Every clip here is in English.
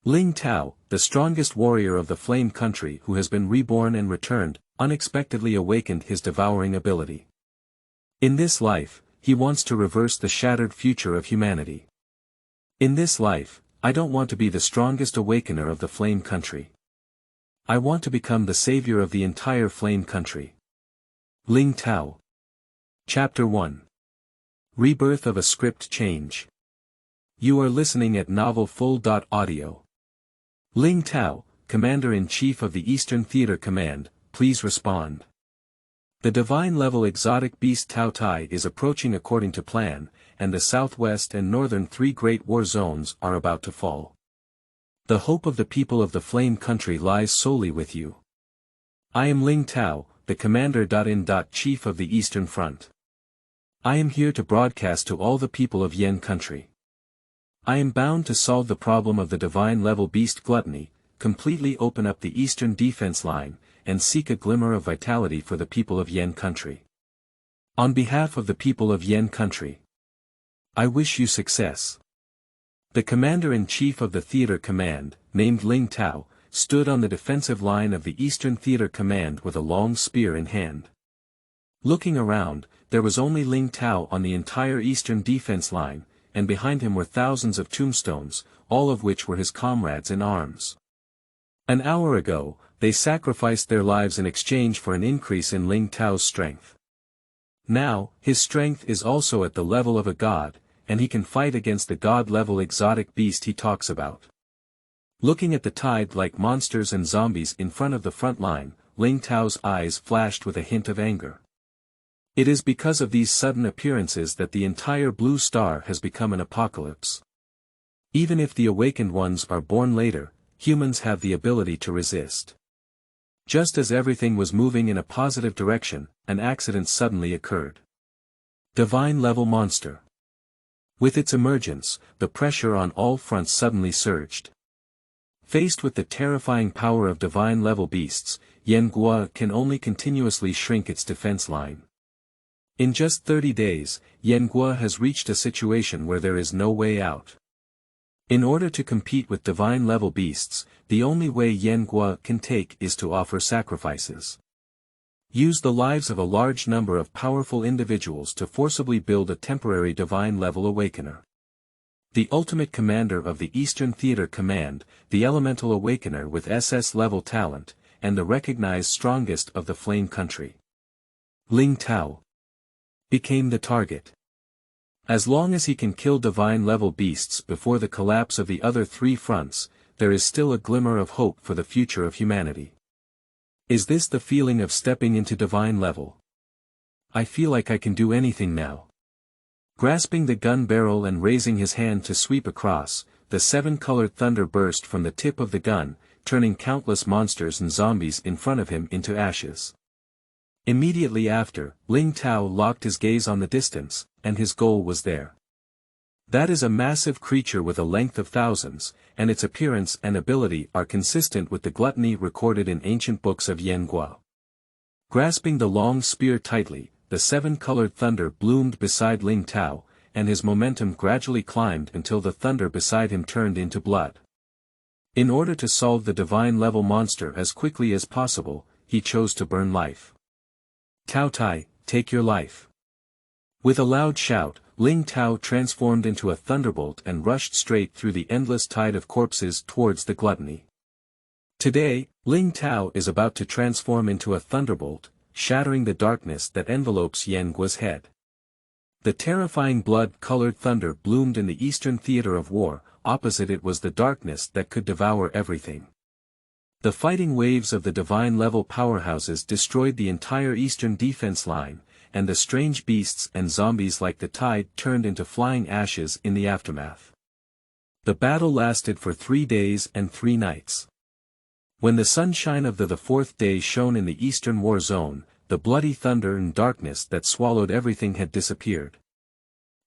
Ling Tao, the strongest warrior of the Flame Country who has been reborn and returned, unexpectedly awakened his devouring ability. In this life, he wants to reverse the shattered future of humanity. In this life, I don't want to be the strongest awakener of the Flame Country. I want to become the savior of the entire Flame Country. Ling Tao. Chapter 1. Rebirth of a Script Change. You are listening at novelfull.audio. Ling Tao, Commander-in-Chief of the Eastern Theater Command, please respond. The divine-level exotic beast Tao Tai is approaching according to plan, and the southwest and northern three great war zones are about to fall. The hope of the people of the Flame Country lies solely with you. I am Ling Tao, the Commander-in-Chief of the Eastern Front. I am here to broadcast to all the people of Yen Country. I am bound to solve the problem of the divine-level beast gluttony, completely open up the eastern defense line, and seek a glimmer of vitality for the people of Yen Country. On behalf of the people of Yen Country, I wish you success. The Commander-in-Chief of the Theater Command, named Ling Tao, stood on the defensive line of the Eastern Theater Command with a long spear in hand. Looking around, there was only Ling Tao on the entire eastern defense line, and behind him were thousands of tombstones, all of which were his comrades in arms. An hour ago, they sacrificed their lives in exchange for an increase in Ling Tao's strength. Now, his strength is also at the level of a god, and he can fight against the god-level exotic beast he talks about. Looking at the tide-like monsters and zombies in front of the front line, Ling Tao's eyes flashed with a hint of anger. It is because of these sudden appearances that the entire Blue Star has become an apocalypse. Even if the awakened ones are born later, humans have the ability to resist. Just as everything was moving in a positive direction, an accident suddenly occurred. Divine-level monster. With its emergence, the pressure on all fronts suddenly surged. Faced with the terrifying power of divine-level beasts, Yen Gua can only continuously shrink its defense line. In just 30 days, Yen Gua has reached a situation where there is no way out. In order to compete with divine-level beasts, the only way Yen Gua can take is to offer sacrifices. Use the lives of a large number of powerful individuals to forcibly build a temporary divine-level awakener. The ultimate commander of the Eastern Theater Command, the elemental awakener with SS-level talent, and the recognized strongest of the Flame Country. Ling Tao became the target. As long as he can kill divine-level beasts before the collapse of the other three fronts, there is still a glimmer of hope for the future of humanity. Is this the feeling of stepping into divine level? I feel like I can do anything now. Grasping the gun barrel and raising his hand to sweep across, the seven-colored thunder burst from the tip of the gun, turning countless monsters and zombies in front of him into ashes. Immediately after, Ling Tao locked his gaze on the distance, and his goal was there. That is a massive creature with a length of thousands, and its appearance and ability are consistent with the gluttony recorded in ancient books of Yen Gua. Grasping the long spear tightly, the seven-colored thunder bloomed beside Ling Tao, and his momentum gradually climbed until the thunder beside him turned into blood. In order to solve the divine-level monster as quickly as possible, he chose to burn life. Tao Tai, take your life. With a loud shout, Ling Tao transformed into a thunderbolt and rushed straight through the endless tide of corpses towards the gluttony. Today, Ling Tao is about to transform into a thunderbolt, shattering the darkness that envelopes Yen Gua's head. The terrifying blood-colored thunder bloomed in the Eastern Theater of War, opposite it was the darkness that could devour everything. The fighting waves of the divine-level powerhouses destroyed the entire Eastern defense line, and the strange beasts and zombies like the tide turned into flying ashes in the aftermath. The battle lasted for 3 days and 3 nights. When the sunshine of the fourth day shone in the Eastern War Zone, the bloody thunder and darkness that swallowed everything had disappeared.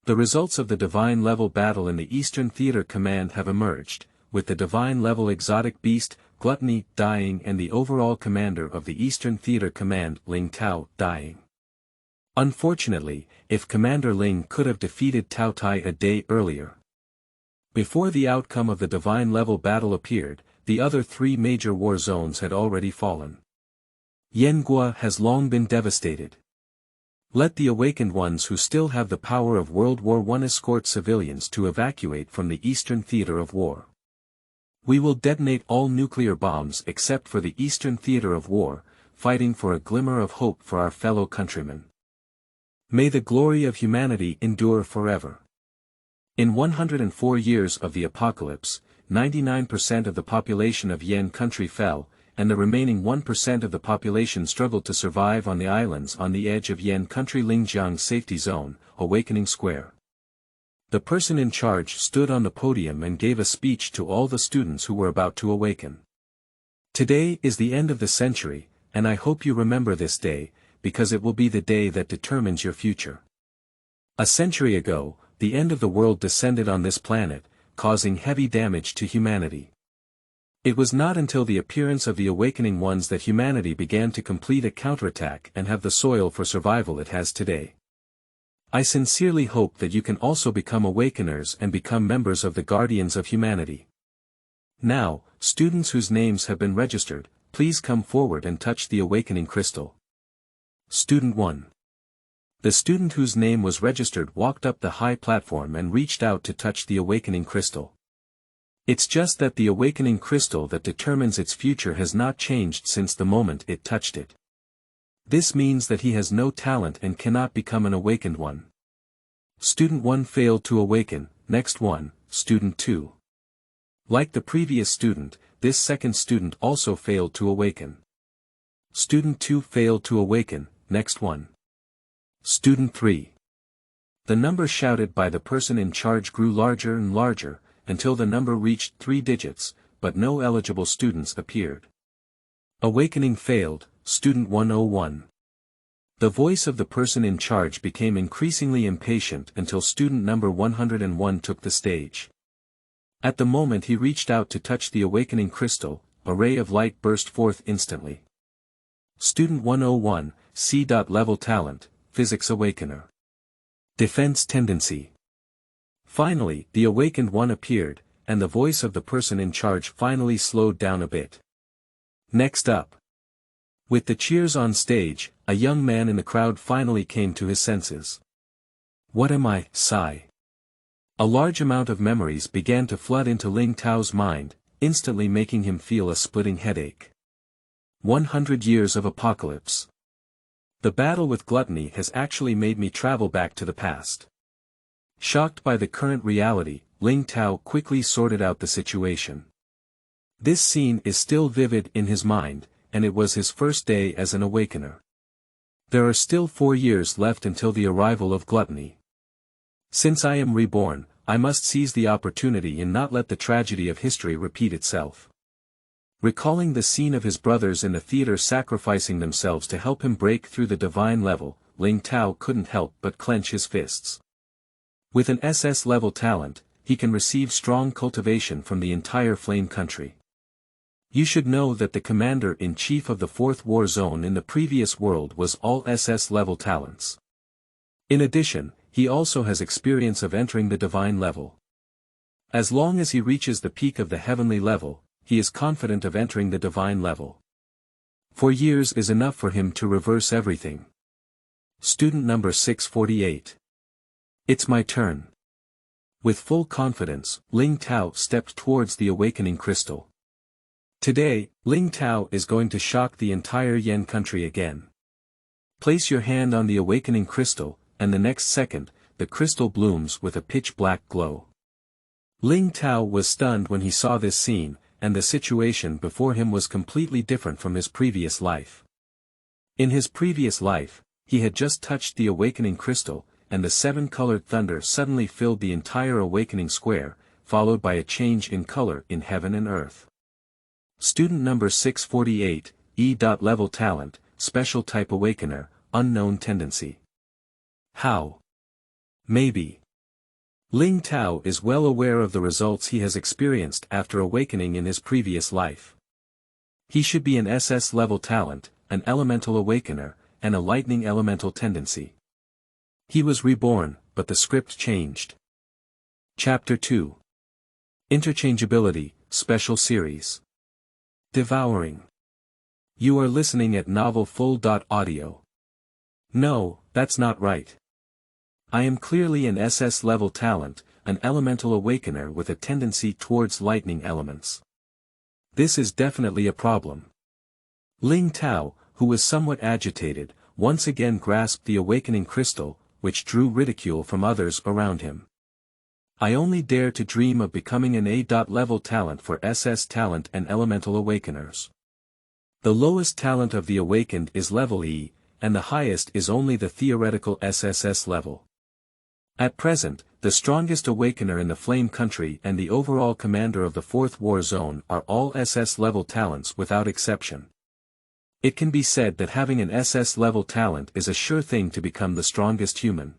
The results of the divine-level battle in the Eastern Theater Command have emerged, with the divine-level exotic beast, Gluttony, dying and the overall commander of the Eastern Theater Command, Ling Tao, dying. Unfortunately, if Commander Ling could have defeated Tao Tai a day earlier, Before the outcome of the divine level battle appeared, the other three major war zones had already fallen. Yanguo has long been devastated. Let the awakened ones who still have the power of World War I escort civilians to evacuate from the eastern theater of war. We will detonate all nuclear bombs except for the eastern theater of war, fighting for a glimmer of hope for our fellow countrymen. May the glory of humanity endure forever. In 104 years of the apocalypse, 99% of the population of Yan country fell, and the remaining 1% of the population struggled to survive on the islands on the edge of Yan country Lingjiang Safety Zone, Awakening Square. The person in charge stood on the podium and gave a speech to all the students who were about to awaken. Today is the end of the century, and I hope you remember this day, because it will be the day that determines your future. A century ago, the end of the world descended on this planet, causing heavy damage to humanity. It was not until the appearance of the awakening ones that humanity began to complete a counterattack and have the soil for survival it has today. I sincerely hope that you can also become awakeners and become members of the Guardians of Humanity. Now, students whose names have been registered, please come forward and touch the awakening crystal. Student 1. The student whose name was registered walked up the high platform and reached out to touch the awakening crystal. It's just that the awakening crystal that determines its future has not changed since the moment it touched it. This means that he has no talent and cannot become an awakened one. Student 1 failed to awaken. Next one, Student 2. Like the previous student, this second student also failed to awaken. Student 2 failed to awaken. Next one. Student 3. The number shouted by the person in charge grew larger and larger, until the number reached 3 digits, but no eligible students appeared. Awakening failed. Student 101. The voice of the person in charge became increasingly impatient until student number 101 took the stage. At the moment he reached out to touch the awakening crystal, a ray of light burst forth instantly. Student 101, C.Level talent, Physics Awakener. Defense tendency. Finally, the awakened one appeared, and the voice of the person in charge finally slowed down a bit. Next up. With the cheers on stage, a young man in the crowd finally came to his senses. What am I? Sigh. A large amount of memories began to flood into Ling Tao's mind, instantly making him feel a splitting headache. 100 years of apocalypse. The battle with gluttony has actually made me travel back to the past. Shocked by the current reality, Ling Tao quickly sorted out the situation. This scene is still vivid in his mind, and it was his first day as an awakener. There are still 4 years left until the arrival of gluttony. Since I am reborn, I must seize the opportunity and not let the tragedy of history repeat itself. Recalling the scene of his brothers in the theater sacrificing themselves to help him break through the divine level, Ling Tao couldn't help but clench his fists. With an SS level talent, he can receive strong cultivation from the entire Flame country. You should know that the commander-in-chief of the 4th war zone in the previous world was all SS level talents. In addition, he also has experience of entering the divine level. As long as he reaches the peak of the heavenly level, he is confident of entering the divine level. 4 years is enough for him to reverse everything. Student number 648. It's my turn. With full confidence, Ling Tao stepped towards the awakening crystal. Today, Ling Tao is going to shock the entire Yan country again. Place your hand on the awakening crystal, and the next second, the crystal blooms with a pitch-black glow. Ling Tao was stunned when he saw this scene, and the situation before him was completely different from his previous life. In his previous life, he had just touched the awakening crystal, and the 7-colored thunder suddenly filled the entire awakening square, followed by a change in color in heaven and earth. Student number 648, E.Level talent, Special type Awakener, Unknown tendency. How? Maybe. Ling Tao is well aware of the results he has experienced after awakening in his previous life. He should be an SS level talent, an Elemental Awakener, and a Lightning Elemental tendency. He was reborn, but the script changed. Chapter 2. Interchangeability, Special Series. Devouring. You are listening at novelfull.audio. No, that's not right. I am clearly an SS level talent, an elemental awakener with a tendency towards lightning elements. This is definitely a problem. Ling Tao, who was somewhat agitated, once again grasped the awakening crystal, which drew ridicule from others around him. I only dare to dream of becoming an A-level talent for SS talent and elemental awakeners. The lowest talent of the awakened is level E, and the highest is only the theoretical SSS level. At present, the strongest awakener in the Flame Country and the overall commander of the 4th War Zone are all SS level talents without exception. It can be said that having an SS level talent is a sure thing to become the strongest human.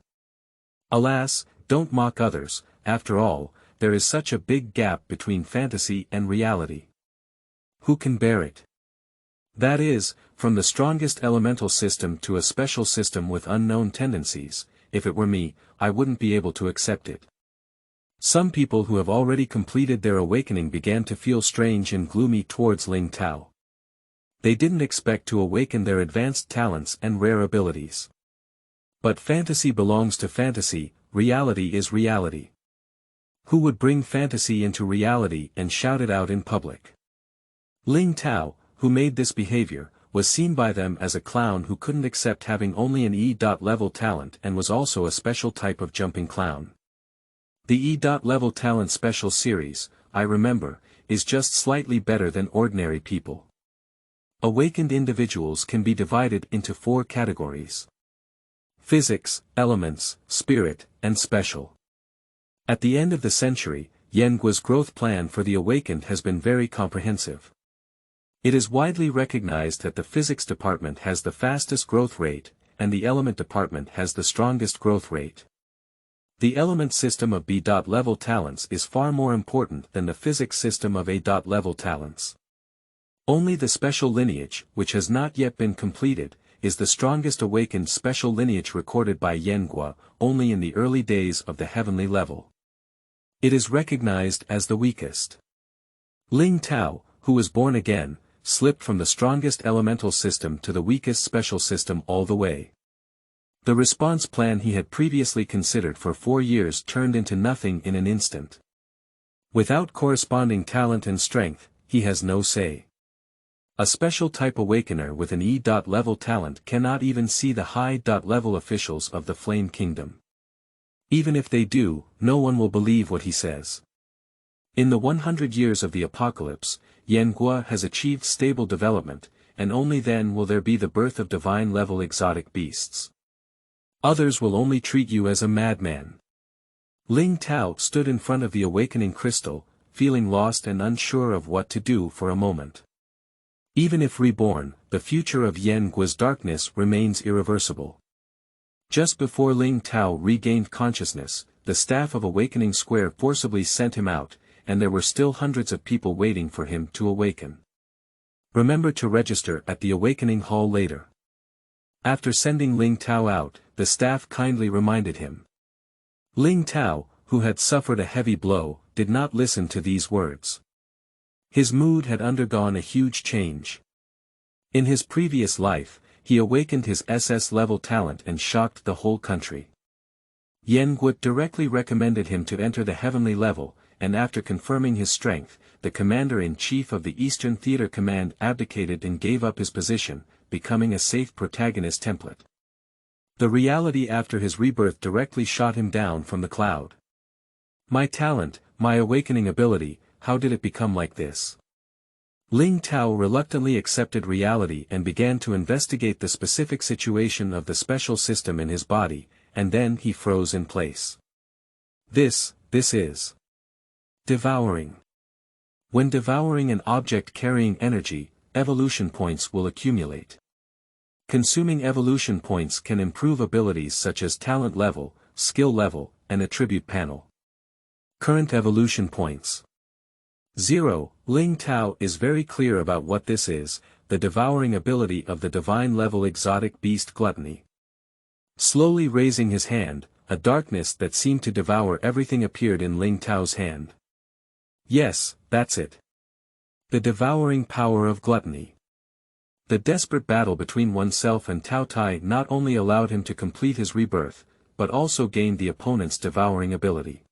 Alas, don't mock others, after all, there is such a big gap between fantasy and reality. Who can bear it? That is, from the strongest elemental system to a special system with unknown tendencies. If it were me, I wouldn't be able to accept it. Some people who have already completed their awakening began to feel strange and gloomy towards Ling Tao. They didn't expect to awaken their advanced talents and rare abilities. But fantasy belongs to fantasy, reality is reality. Who would bring fantasy into reality and shout it out in public? Ling Tao, who made this behavior, was seen by them as a clown who couldn't accept having only an E-level talent and was also a special type of jumping clown. The E-level talent special series, I remember, is just slightly better than ordinary people. Awakened individuals can be divided into 4 categories: physics, elements, spirit, and special. At the end of the century, Yengua's growth plan for the awakened has been very comprehensive. It is widely recognized that the physics department has the fastest growth rate, and the element department has the strongest growth rate. The element system of B-level talents is far more important than the physics system of A-level talents. Only the special lineage, which has not yet been completed, is the strongest awakened special lineage recorded by Yengua, only in the early days of the heavenly level. It is recognized as the weakest. Ling Tao, who was born again, slipped from the strongest elemental system to the weakest special system all the way. The response plan he had previously considered for 4 years turned into nothing in an instant. Without corresponding talent and strength, he has no say. A special type awakener with an E-level talent cannot even see the high-level officials of the Flame Kingdom. Even if they do, no one will believe what he says. In the 100 years of the apocalypse, Yengua has achieved stable development, and only then will there be the birth of divine-level exotic beasts. Others will only treat you as a madman. Ling Tao stood in front of the awakening crystal, feeling lost and unsure of what to do for a moment. Even if reborn, the future of Yengua's darkness remains irreversible. Just before Ling Tao regained consciousness, the staff of Awakening Square forcibly sent him out, and there were still hundreds of people waiting for him to awaken. Remember to register at the Awakening Hall later. After sending Ling Tao out, the staff kindly reminded him. Ling Tao, who had suffered a heavy blow, did not listen to these words. His mood had undergone a huge change. In his previous life, he awakened his SS-level talent and shocked the whole country. Yengua directly recommended him to enter the heavenly level, and after confirming his strength, the commander-in-chief of the Eastern Theater Command abdicated and gave up his position, becoming a safe protagonist template. The reality after his rebirth directly shot him down from the cloud. My talent, my awakening ability, how did it become like this? Ling Tao reluctantly accepted reality and began to investigate the specific situation of the special system in his body, and then he froze in place. This is devouring. When devouring an object carrying energy, evolution points will accumulate. Consuming evolution points can improve abilities such as talent level, skill level, and attribute panel. Current evolution points. 0. Ling Tao is very clear about what this is, the devouring ability of the divine level exotic beast gluttony. Slowly raising his hand, a darkness that seemed to devour everything appeared in Ling Tao's hand. Yes, that's it. The devouring power of gluttony. The desperate battle between oneself and Tao Tai not only allowed him to complete his rebirth, but also gained the opponent's devouring ability.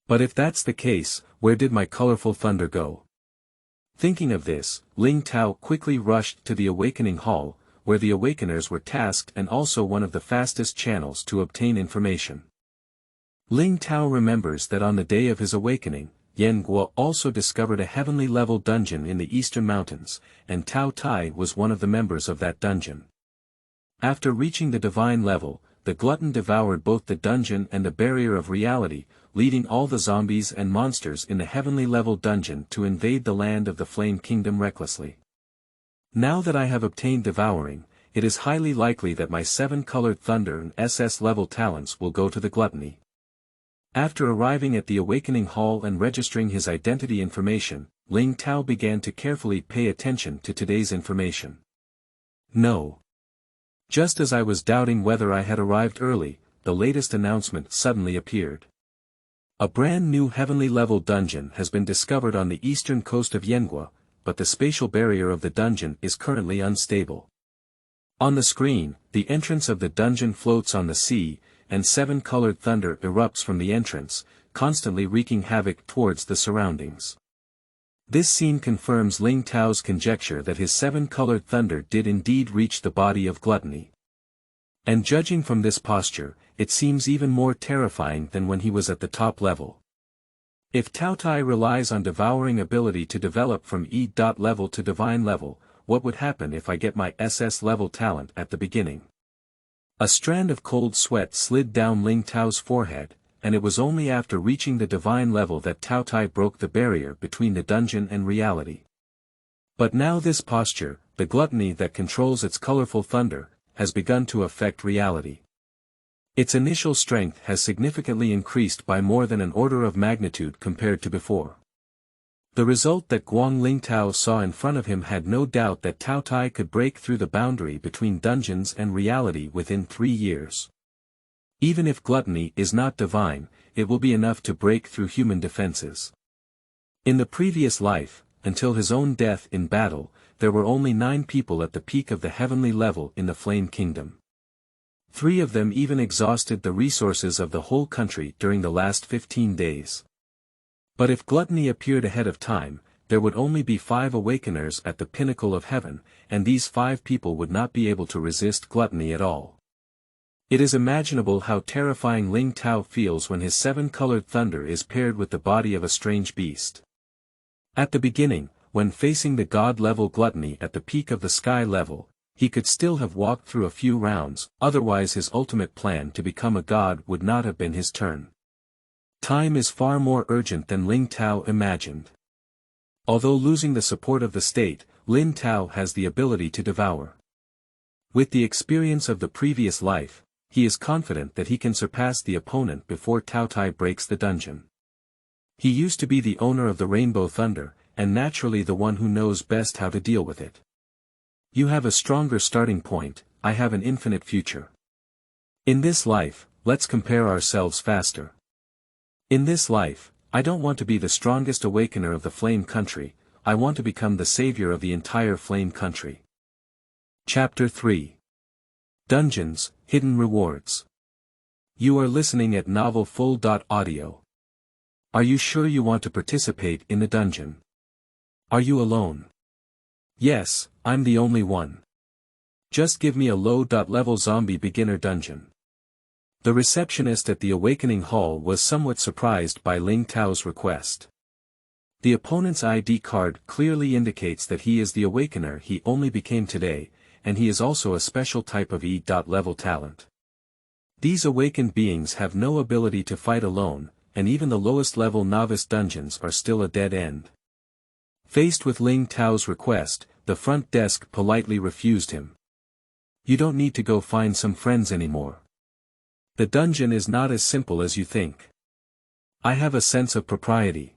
But if that's the case, where did my colorful thunder go? Thinking of this, Ling Tao quickly rushed to the awakening hall, where the awakeners were tasked and also one of the fastest channels to obtain information. Ling Tao remembers that on the day of his awakening, Yan Guo also discovered a heavenly level dungeon in the eastern mountains, and Tao Tai was one of the members of that dungeon. After reaching the divine level, the glutton devoured both the dungeon and the barrier of reality, leading all the zombies and monsters in the heavenly level dungeon to invade the land of the Flame Kingdom recklessly. Now that I have obtained Devouring, it is highly likely that my 7-colored thunder and SS level talents will go to the gluttony. After arriving at the awakening hall and registering his identity information, Ling Tao began to carefully pay attention to today's information. No. Just as I was doubting whether I had arrived early, the latest announcement suddenly appeared. A brand new heavenly level dungeon has been discovered on the eastern coast of Yenghua, but the spatial barrier of the dungeon is currently unstable. On the screen, the entrance of the dungeon floats on the sea, and 7-colored thunder erupts from the entrance, constantly wreaking havoc towards the surroundings. This scene confirms Ling Tao's conjecture that his 7-colored thunder did indeed reach the body of gluttony. And judging from this posture, it seems even more terrifying than when he was at the top level. If Tao Tai relies on devouring ability to develop from E. level to divine level, what would happen if I get my SS level talent at the beginning? A strand of cold sweat slid down Ling Tao's forehead, and it was only after reaching the divine level that Tao Tai broke the barrier between the dungeon and reality. But now this posture, the gluttony that controls its colorful thunder, has begun to affect reality. Its initial strength has significantly increased by more than an order of magnitude compared to before. The result that Guang Ling Tao saw in front of him had no doubt that Tao Tai could break through the boundary between dungeons and reality within 3 years. Even if gluttony is not divine, it will be enough to break through human defenses. In the previous life, until his own death in battle, there were only 9 people at the peak of the heavenly level in the Flame Kingdom. 3 of them even exhausted the resources of the whole country during the last 15 days. But if gluttony appeared ahead of time, there would only be 5 awakeners at the pinnacle of heaven, and these 5 people would not be able to resist gluttony at all. It is imaginable how terrifying Ling Tao feels when his 7-colored thunder is paired with the body of a strange beast. At the beginning, when facing the god-level gluttony at the peak of the sky level, he could still have walked through a few rounds, otherwise his ultimate plan to become a god would not have been his turn. Time is far more urgent than Ling Tao imagined. Although losing the support of the state, Ling Tao has the ability to devour. With the experience of the previous life, he is confident that he can surpass the opponent before Tao Tai breaks the dungeon. He used to be the owner of the Rainbow Thunder, and naturally the one who knows best how to deal with it. You have a stronger starting point, I have an infinite future. In this life, let's compare ourselves faster. In this life, I don't want to be the strongest awakener of the Flame Country, I want to become the savior of the entire Flame Country. Chapter 3. Dungeons, Hidden Rewards. You are listening at novelfull.audio. Are you sure you want to participate in the dungeon? Are you alone? Yes, I'm the only one. Just give me a low-level zombie beginner dungeon. The receptionist at the Awakening Hall was somewhat surprised by Ling Tao's request. The opponent's ID card clearly indicates that he is the Awakener he only became today, and he is also a special type of E-level talent. These awakened beings have no ability to fight alone, and even the lowest level novice dungeons are still a dead end. Faced with Ling Tao's request, the front desk politely refused him. You don't need to go find some friends anymore. The dungeon is not as simple as you think. I have a sense of propriety.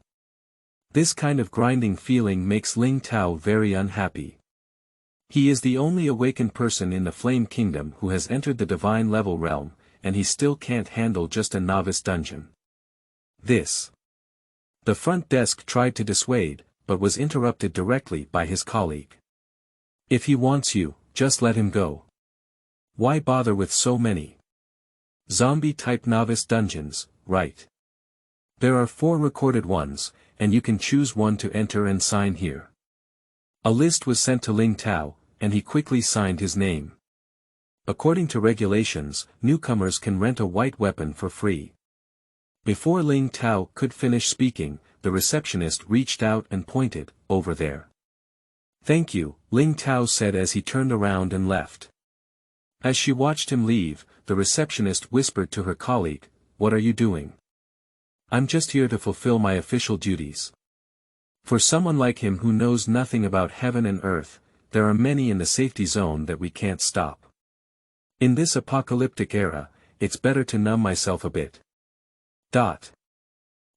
This kind of grinding feeling makes Ling Tao very unhappy. He is the only awakened person in the Flame Kingdom who has entered the divine level realm, and he still can't handle just a novice dungeon. This The front desk tried to dissuade, but was interrupted directly by his colleague. If he wants you, just let him go. Why bother with so many? Zombie-type novice dungeons, right? There are 4 recorded ones, and you can choose one to enter and sign here. A list was sent to Ling Tao, and he quickly signed his name. According to regulations, newcomers can rent a white weapon for free. Before Ling Tao could finish speaking, the receptionist reached out and pointed, over there. Thank you, Ling Tao said as he turned around and left. As she watched him leave, the receptionist whispered to her colleague, "What are you doing?" "I'm just here to fulfill my official duties." For someone like him who knows nothing about heaven and earth, there are many in the safety zone that we can't stop. In this apocalyptic era, it's better to numb myself a bit.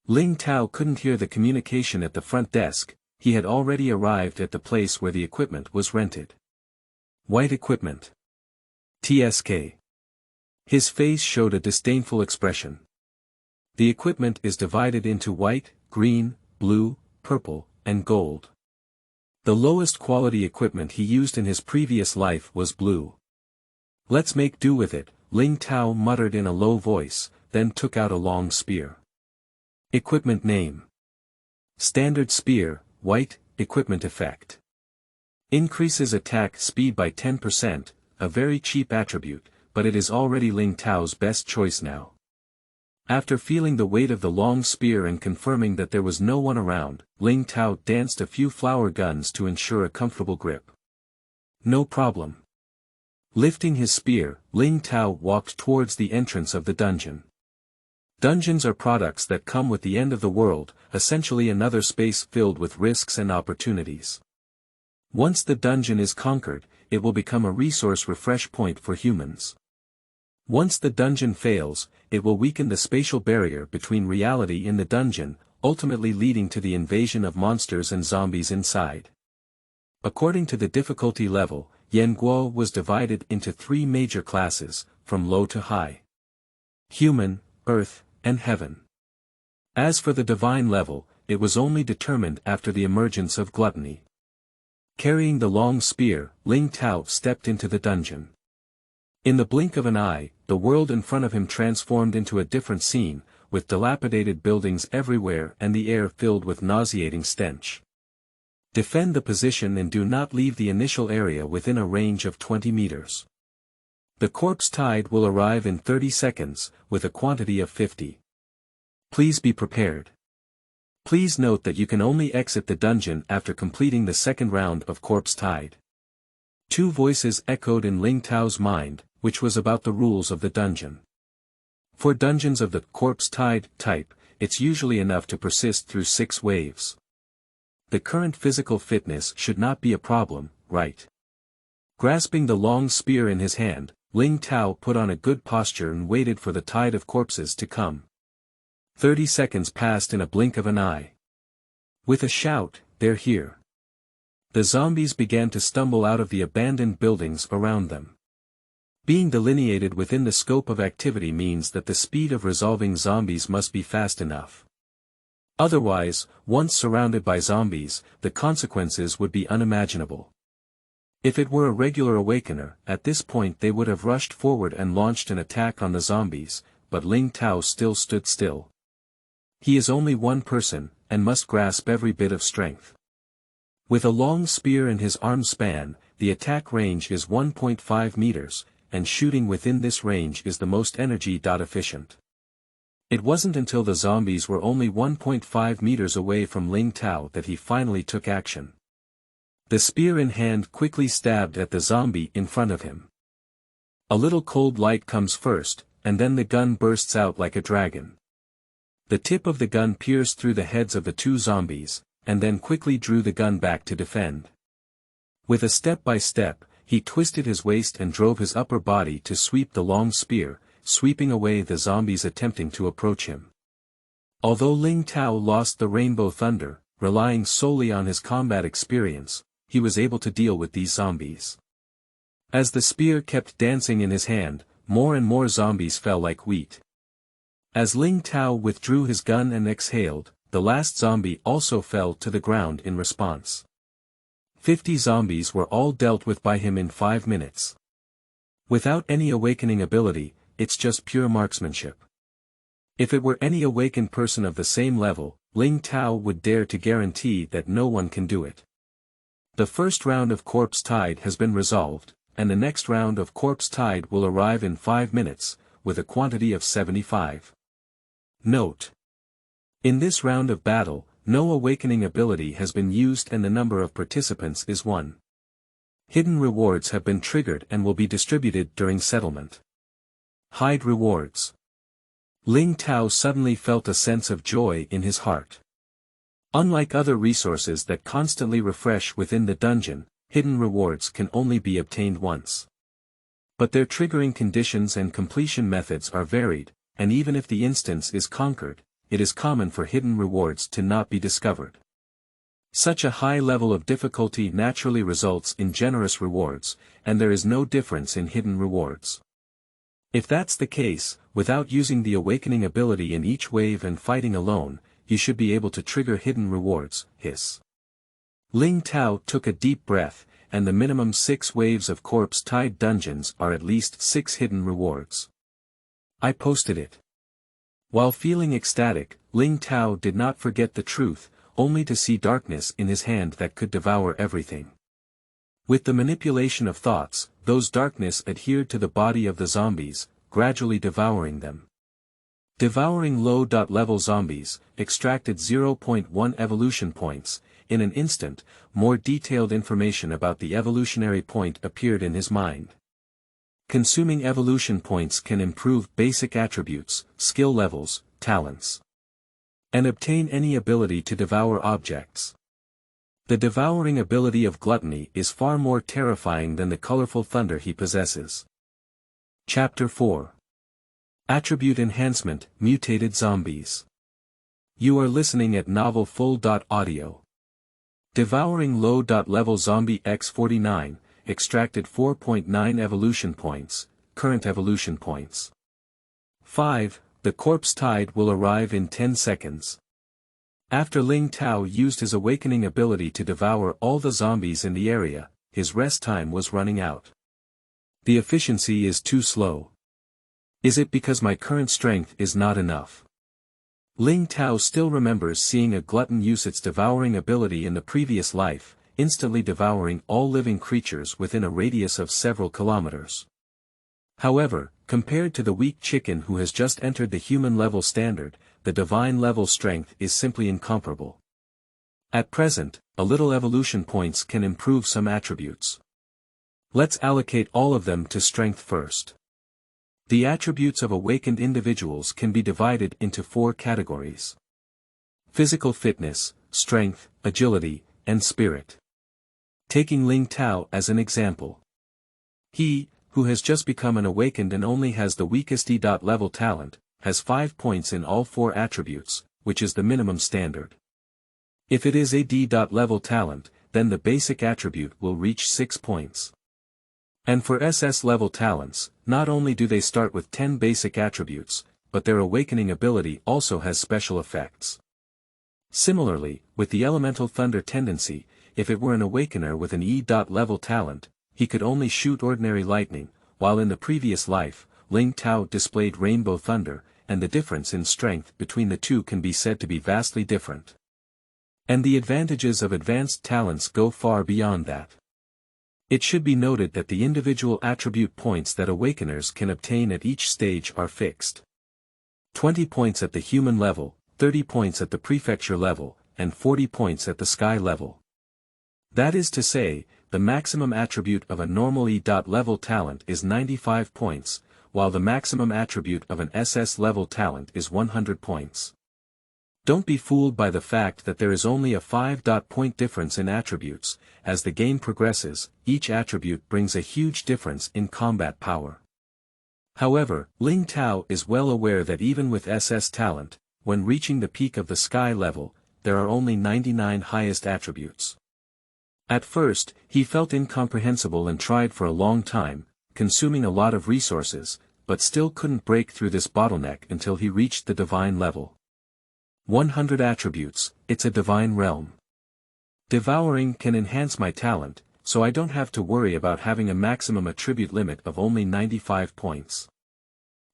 Ling Tao couldn't hear the communication at the front desk, he had already arrived at the place where the equipment was rented. White equipment. TSK. His face showed a disdainful expression. The equipment is divided into white, green, blue, purple, and gold. The lowest quality equipment he used in his previous life was blue. Let's make do with it, Ling Tao muttered in a low voice, then took out a long spear. Equipment name. Standard spear, white, equipment effect. Increases attack speed by 10%, a very cheap attribute, but it is already Ling Tao's best choice now. After feeling the weight of the long spear and confirming that there was no one around, Ling Tao danced a few flower guns to ensure a comfortable grip. No problem. Lifting his spear, Ling Tao walked towards the entrance of the dungeon. Dungeons are products that come with the end of the world, essentially another space filled with risks and opportunities. Once the dungeon is conquered, it will become a resource refresh point for humans. Once the dungeon fails, it will weaken the spatial barrier between reality in the dungeon, ultimately leading to the invasion of monsters and zombies inside. According to the difficulty level, Yan Guo was divided into 3 major classes, from low to high. Human, Earth, and Heaven. As for the divine level, it was only determined after the emergence of gluttony. Carrying the long spear, Ling Tao stepped into the dungeon. In the blink of an eye, the world in front of him transformed into a different scene, with dilapidated buildings everywhere and the air filled with nauseating stench. Defend the position and do not leave the initial area within a range of 20 meters. The corpse tide will arrive in 30 seconds, with a quantity of 50. Please be prepared. Please note that you can only exit the dungeon after completing the second round of corpse tide. 2 voices echoed in Ling Tao's mind, which was about the rules of the dungeon. For dungeons of the corpse tide type, it's usually enough to persist through 6 waves. The current physical fitness should not be a problem, right? Grasping the long spear in his hand, Ling Tao put on a good posture and waited for the tide of corpses to come. 30 seconds passed in a blink of an eye. With a shout, "They're here!" The zombies began to stumble out of the abandoned buildings around them. Being delineated within the scope of activity means that the speed of resolving zombies must be fast enough. Otherwise, once surrounded by zombies, the consequences would be unimaginable. If it were a regular awakener, at this point they would have rushed forward and launched an attack on the zombies, but Ling Tao still stood still. He is only one person, and must grasp every bit of strength. With a long spear in his arm span, the attack range is 1.5 meters, and shooting within this range is the most energy efficient. It wasn't until the zombies were only 1.5 meters away from Ling Tao that he finally took action. The spear in hand quickly stabbed at the zombie in front of him. A little cold light comes first, and then the gun bursts out like a dragon. The tip of the gun pierced through the heads of the 2 zombies, and then quickly drew the gun back to defend. With a step-by-step, he twisted his waist and drove his upper body to sweep the long spear, sweeping away the zombies attempting to approach him. Although Ling Tao lost the Rainbow Thunder, relying solely on his combat experience, he was able to deal with these zombies. As the spear kept dancing in his hand, more and more zombies fell like wheat. As Ling Tao withdrew his gun and exhaled, the last zombie also fell to the ground in response. 50 zombies were all dealt with by him in 5 minutes. Without any awakening ability, it's just pure marksmanship. If it were any awakened person of the same level, Ling Tao would dare to guarantee that no one can do it. The first round of Corpse Tide has been resolved, and the next round of Corpse Tide will arrive in 5 minutes, with a quantity of 75. Note: in this round of battle, no awakening ability has been used and the number of participants is 1. Hidden rewards have been triggered and will be distributed during settlement. Hide rewards. Ling Tao suddenly felt a sense of joy in his heart. Unlike other resources that constantly refresh within the dungeon, hidden rewards can only be obtained once. But their triggering conditions and completion methods are varied, and even if the instance is conquered, it is common for hidden rewards to not be discovered. Such a high level of difficulty naturally results in generous rewards, and there is no difference in hidden rewards. If that's the case, without using the awakening ability in each wave and fighting alone, you should be able to trigger hidden rewards. Hiss. Ling Tao took a deep breath, and the minimum 6 waves of Corpse Tide dungeons are at least 6 hidden rewards. I posted it. While feeling ecstatic, Ling Tao did not forget the truth, only to see darkness in his hand that could devour everything. With the manipulation of thoughts, those darkness adhered to the body of the zombies, gradually devouring them. Devouring low-level zombies, extracted 0.1 evolution points. In an instant, more detailed information about the evolutionary point appeared in his mind. Consuming evolution points can improve basic attributes, skill levels, talents, and obtain any ability to devour objects. The devouring ability of Gluttony is far more terrifying than the colorful thunder he possesses. Chapter 4. Attribute Enhancement, Mutated Zombies. You are listening at Novel Full.audio. Devouring low-level zombie X49, extracted 4.9 evolution points, current evolution points. 5. The Corpse Tide will arrive in 10 seconds. After Ling Tao used his awakening ability to devour all the zombies in the area, his rest time was running out. The efficiency is too slow. Is it because my current strength is not enough? Ling Tao still remembers seeing a glutton use its devouring ability in the previous life, instantly devouring all living creatures within a radius of several kilometers. However, compared to the weak chicken who has just entered the human level standard, the divine level strength is simply incomparable. At present, a little evolution points can improve some attributes. Let's allocate all of them to strength first. The attributes of awakened individuals can be divided into 4 categories: physical fitness, strength, agility, and spirit. Taking Ling Tao as an example. He, who has just become an awakened and only has the weakest E-level talent, has 5 points in all 4 attributes, which is the minimum standard. If it is a D-level talent, then the basic attribute will reach 6 points. And for SS-level talents, not only do they start with 10 basic attributes, but their awakening ability also has special effects. Similarly, with the elemental thunder tendency, if it were an awakener with an E-level talent, he could only shoot ordinary lightning, while in the previous life, Ling Tao displayed rainbow thunder, and the difference in strength between the two can be said to be vastly different. And the advantages of advanced talents go far beyond that. It should be noted that the individual attribute points that awakeners can obtain at each stage are fixed. 20 points at the human level, 30 points at the prefecture level, and 40 points at the sky level. That is to say, the maximum attribute of a normal E-level talent is 95 points, while the maximum attribute of an SS-level talent is 100 points. Don't be fooled by the fact that there is only a 5-point difference in attributes. As the game progresses, each attribute brings a huge difference in combat power. However, Ling Tao is well aware that even with SS talent, when reaching the peak of the sky level, there are only 99 highest attributes. At first, he felt incomprehensible and tried for a long time, consuming a lot of resources, but still couldn't break through this bottleneck until he reached the divine level. 100 attributes, it's a divine realm. Devouring can enhance my talent, so I don't have to worry about having a maximum attribute limit of only 95 points.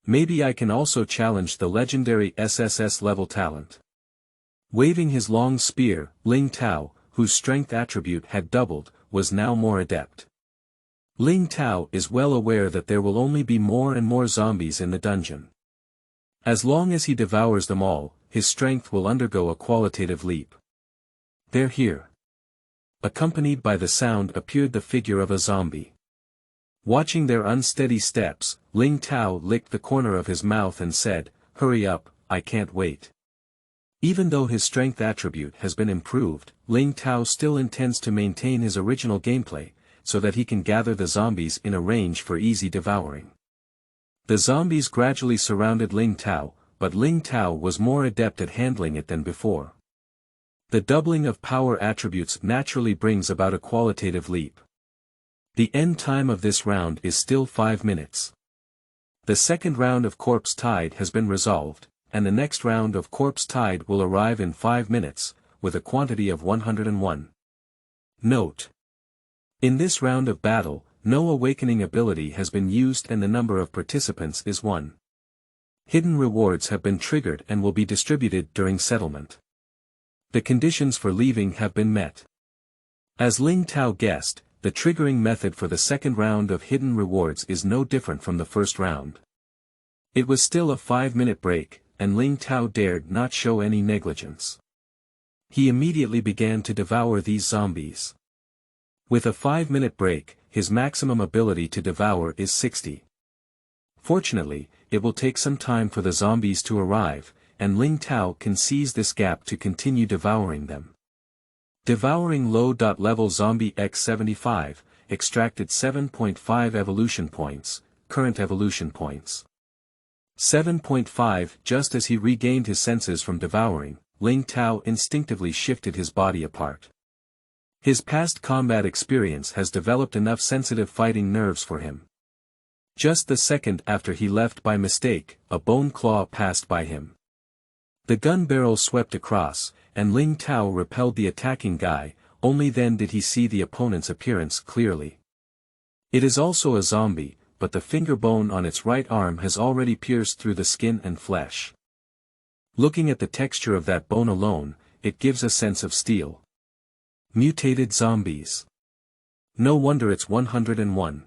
Maybe I can also challenge the legendary SSS level talent. Waving his long spear, Ling Tao, whose strength attribute had doubled, was now more adept. Ling Tao is well aware that there will only be more and more zombies in the dungeon. As long as he devours them all, his strength will undergo a qualitative leap. They're here. Accompanied by the sound appeared the figure of a zombie. Watching their unsteady steps, Ling Tao licked the corner of his mouth and said, "Hurry up, I can't wait." Even though his strength attribute has been improved, Ling Tao still intends to maintain his original gameplay, so that he can gather the zombies in a range for easy devouring. The zombies gradually surrounded Ling Tao, but Ling Tao was more adept at handling it than before. The doubling of power attributes naturally brings about a qualitative leap. The end time of this round is still 5 minutes. The second round of Corpse Tide has been resolved, and the next round of Corpse Tide will arrive in 5 minutes, with a quantity of 101. Note: in this round of battle, no awakening ability has been used and the number of participants is 1. Hidden rewards have been triggered and will be distributed during settlement. The conditions for leaving have been met. As Ling Tao guessed, the triggering method for the second round of hidden rewards is no different from the first round. It was still a 5-minute break, and Ling Tao dared not show any negligence. He immediately began to devour these zombies. With a 5-minute break, his maximum ability to devour is 60. Fortunately, it will take some time for the zombies to arrive, and Ling Tao can seize this gap to continue devouring them. Devouring low-level zombie X75, extracted 7.5 evolution points, current evolution points. 7.5. Just as he regained his senses from devouring, Ling Tao instinctively shifted his body apart. His past combat experience has developed enough sensitive fighting nerves for him. Just the second after he left by mistake, a bone claw passed by him. The gun barrel swept across, and Ling Tao repelled the attacking guy, only then did he see the opponent's appearance clearly. It is also a zombie, but the finger bone on its right arm has already pierced through the skin and flesh. Looking at the texture of that bone alone, it gives a sense of steel. Mutated zombies. No wonder it's 101.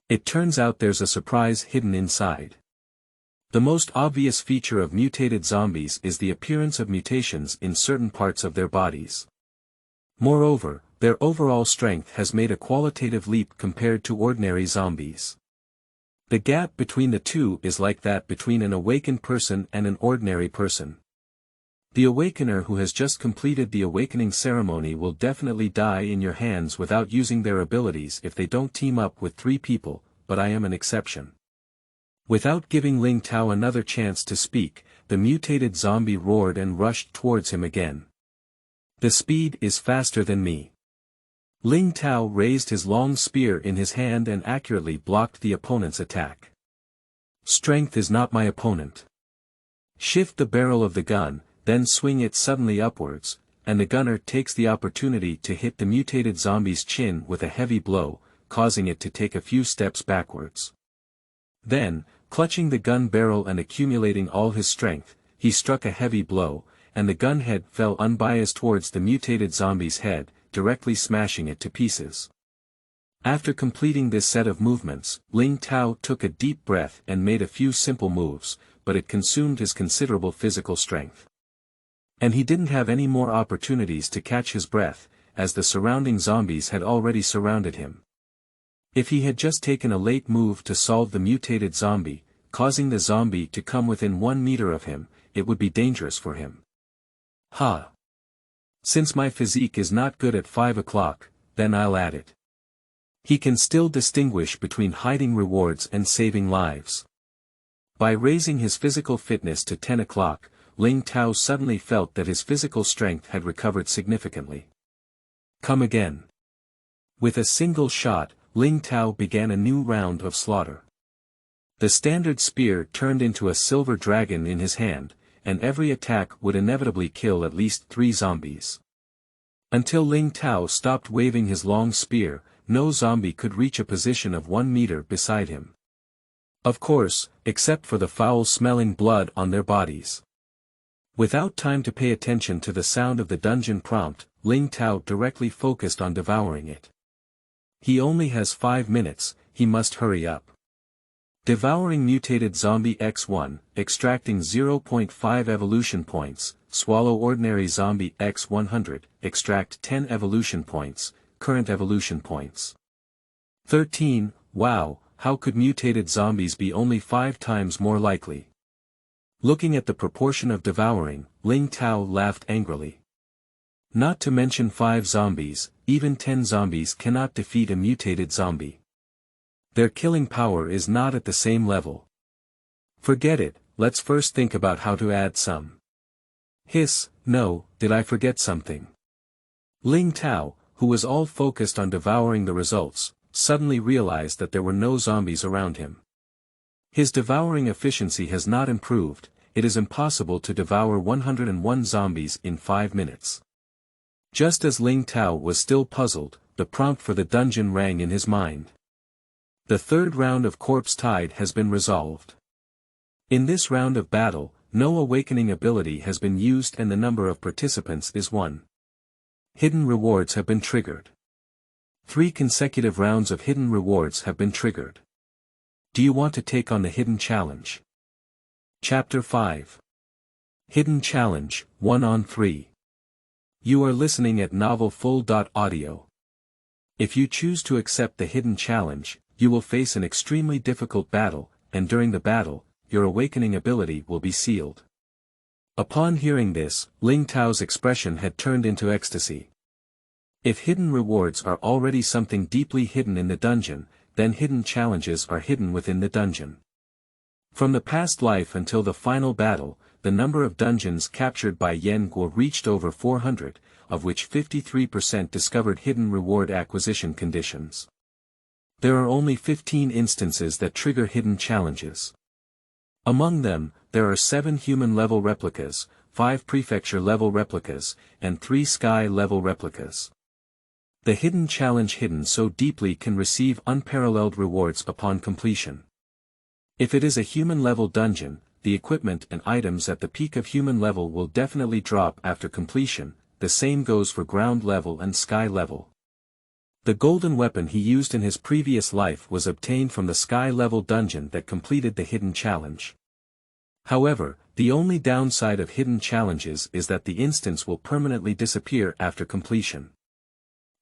It turns out there's a surprise hidden inside. The most obvious feature of mutated zombies is the appearance of mutations in certain parts of their bodies. Moreover, their overall strength has made a qualitative leap compared to ordinary zombies. The gap between the two is like that between an awakened person and an ordinary person. The awakener who has just completed the awakening ceremony will definitely die in your hands without using their abilities if they don't team up with 3 people, but I am an exception. Without giving Ling Tao another chance to speak, the mutated zombie roared and rushed towards him again. The speed is faster than me. Ling Tao raised his long spear in his hand and accurately blocked the opponent's attack. Strength is not my opponent. Shift the barrel of the gun, then swing it suddenly upwards, and the gunner takes the opportunity to hit the mutated zombie's chin with a heavy blow, causing it to take a few steps backwards. Then, clutching the gun barrel and accumulating all his strength, he struck a heavy blow, and the gun head fell unbiased towards the mutated zombie's head, directly smashing it to pieces. After completing this set of movements, Ling Tao took a deep breath and made a few simple moves, but it consumed his considerable physical strength. And he didn't have any more opportunities to catch his breath, as the surrounding zombies had already surrounded him. If he had just taken a late move to solve the mutated zombie, causing the zombie to come within 1 meter of him, it would be dangerous for him. Ha! Since my physique is not good at 5 o'clock, then I'll add it. He can still distinguish between hiding rewards and saving lives. By raising his physical fitness to 10 o'clock, Ling Tao suddenly felt that his physical strength had recovered significantly. Come again. With a single shot, Ling Tao began a new round of slaughter. The standard spear turned into a silver dragon in his hand, and every attack would inevitably kill at least 3 zombies. Until Ling Tao stopped waving his long spear, no zombie could reach a position of 1 meter beside him. Of course, except for the foul-smelling blood on their bodies. Without time to pay attention to the sound of the dungeon prompt, Ling Tao directly focused on devouring it. He only has 5 minutes, he must hurry up. Devouring Mutated Zombie X1, extracting 0.5 evolution points, swallow Ordinary Zombie X100, extract 10 evolution points, current evolution points. 13, wow, how could mutated zombies be only 5 times more likely? Looking at the proportion of devouring, Ling Tao laughed angrily. Not to mention 5 zombies, even 10 zombies cannot defeat a mutated zombie. Their killing power is not at the same level. Forget it, let's first think about how to add some. Hiss, no, did I forget something? Ling Tao, who was all focused on devouring the results, suddenly realized that there were no zombies around him. His devouring efficiency has not improved, it is impossible to devour 101 zombies in 5 minutes. Just as Ling Tao was still puzzled, the prompt for the dungeon rang in his mind. The 3rd round of Corpse Tide has been resolved. In this round of battle, no awakening ability has been used and the number of participants is 1. Hidden rewards have been triggered. 3 consecutive rounds of hidden rewards have been triggered. Do you want to take on the hidden challenge? Chapter 5. Hidden Challenge, 1 on 3. You are listening at novelfull.audio. If you choose to accept the hidden challenge, you will face an extremely difficult battle, and during the battle, your awakening ability will be sealed. Upon hearing this, Ling Tao's expression had turned into ecstasy. If hidden rewards are already something deeply hidden in the dungeon, then hidden challenges are hidden within the dungeon. From the past life until the final battle, the number of dungeons captured by Yen Guo reached over 400, of which 53% discovered hidden reward acquisition conditions. There are only 15 instances that trigger hidden challenges. Among them, there are 7 human-level replicas, 5 prefecture-level replicas, and 3 sky-level replicas. The hidden challenge hidden so deeply can receive unparalleled rewards upon completion. If it is a human-level dungeon, the equipment and items at the peak of human level will definitely drop after completion, the same goes for ground level and sky level. The golden weapon he used in his previous life was obtained from the sky-level dungeon that completed the hidden challenge. However, the only downside of hidden challenges is that the instance will permanently disappear after completion.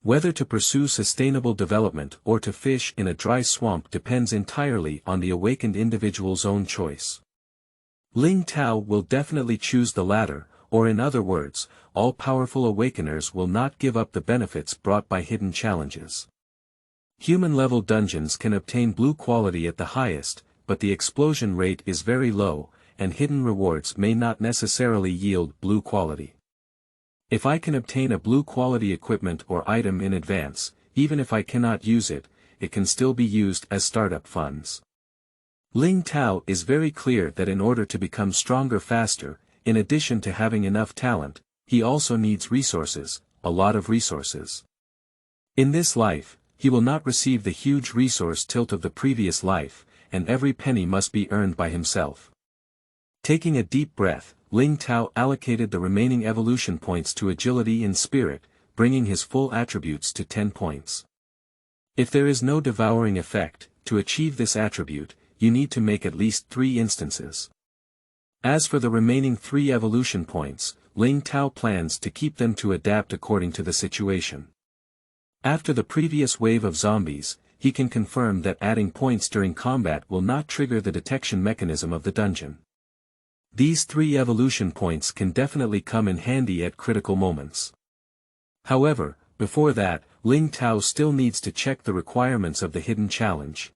Whether to pursue sustainable development or to fish in a dry swamp depends entirely on the awakened individual's own choice. Ling Tao will definitely choose the latter, or in other words, all-powerful awakeners will not give up the benefits brought by hidden challenges. Human-level dungeons can obtain blue quality at the highest, but the explosion rate is very low, and hidden rewards may not necessarily yield blue quality. If I can obtain a blue quality equipment or item in advance, even if I cannot use it, it can still be used as startup funds. Ling Tao is very clear that in order to become stronger faster, in addition to having enough talent, he also needs resources, a lot of resources. In this life, he will not receive the huge resource tilt of the previous life, and every penny must be earned by himself. Taking a deep breath, Ling Tao allocated the remaining evolution points to agility and spirit, bringing his full attributes to 10 points. If there is no devouring effect, to achieve this attribute, you need to make at least 3 instances. As for the remaining 3 evolution points, Ling Tao plans to keep them to adapt according to the situation. After the previous wave of zombies, he can confirm that adding points during combat will not trigger the detection mechanism of the dungeon. These 3 evolution points can definitely come in handy at critical moments. However, before that, Ling Tao still needs to check the requirements of the hidden challenge.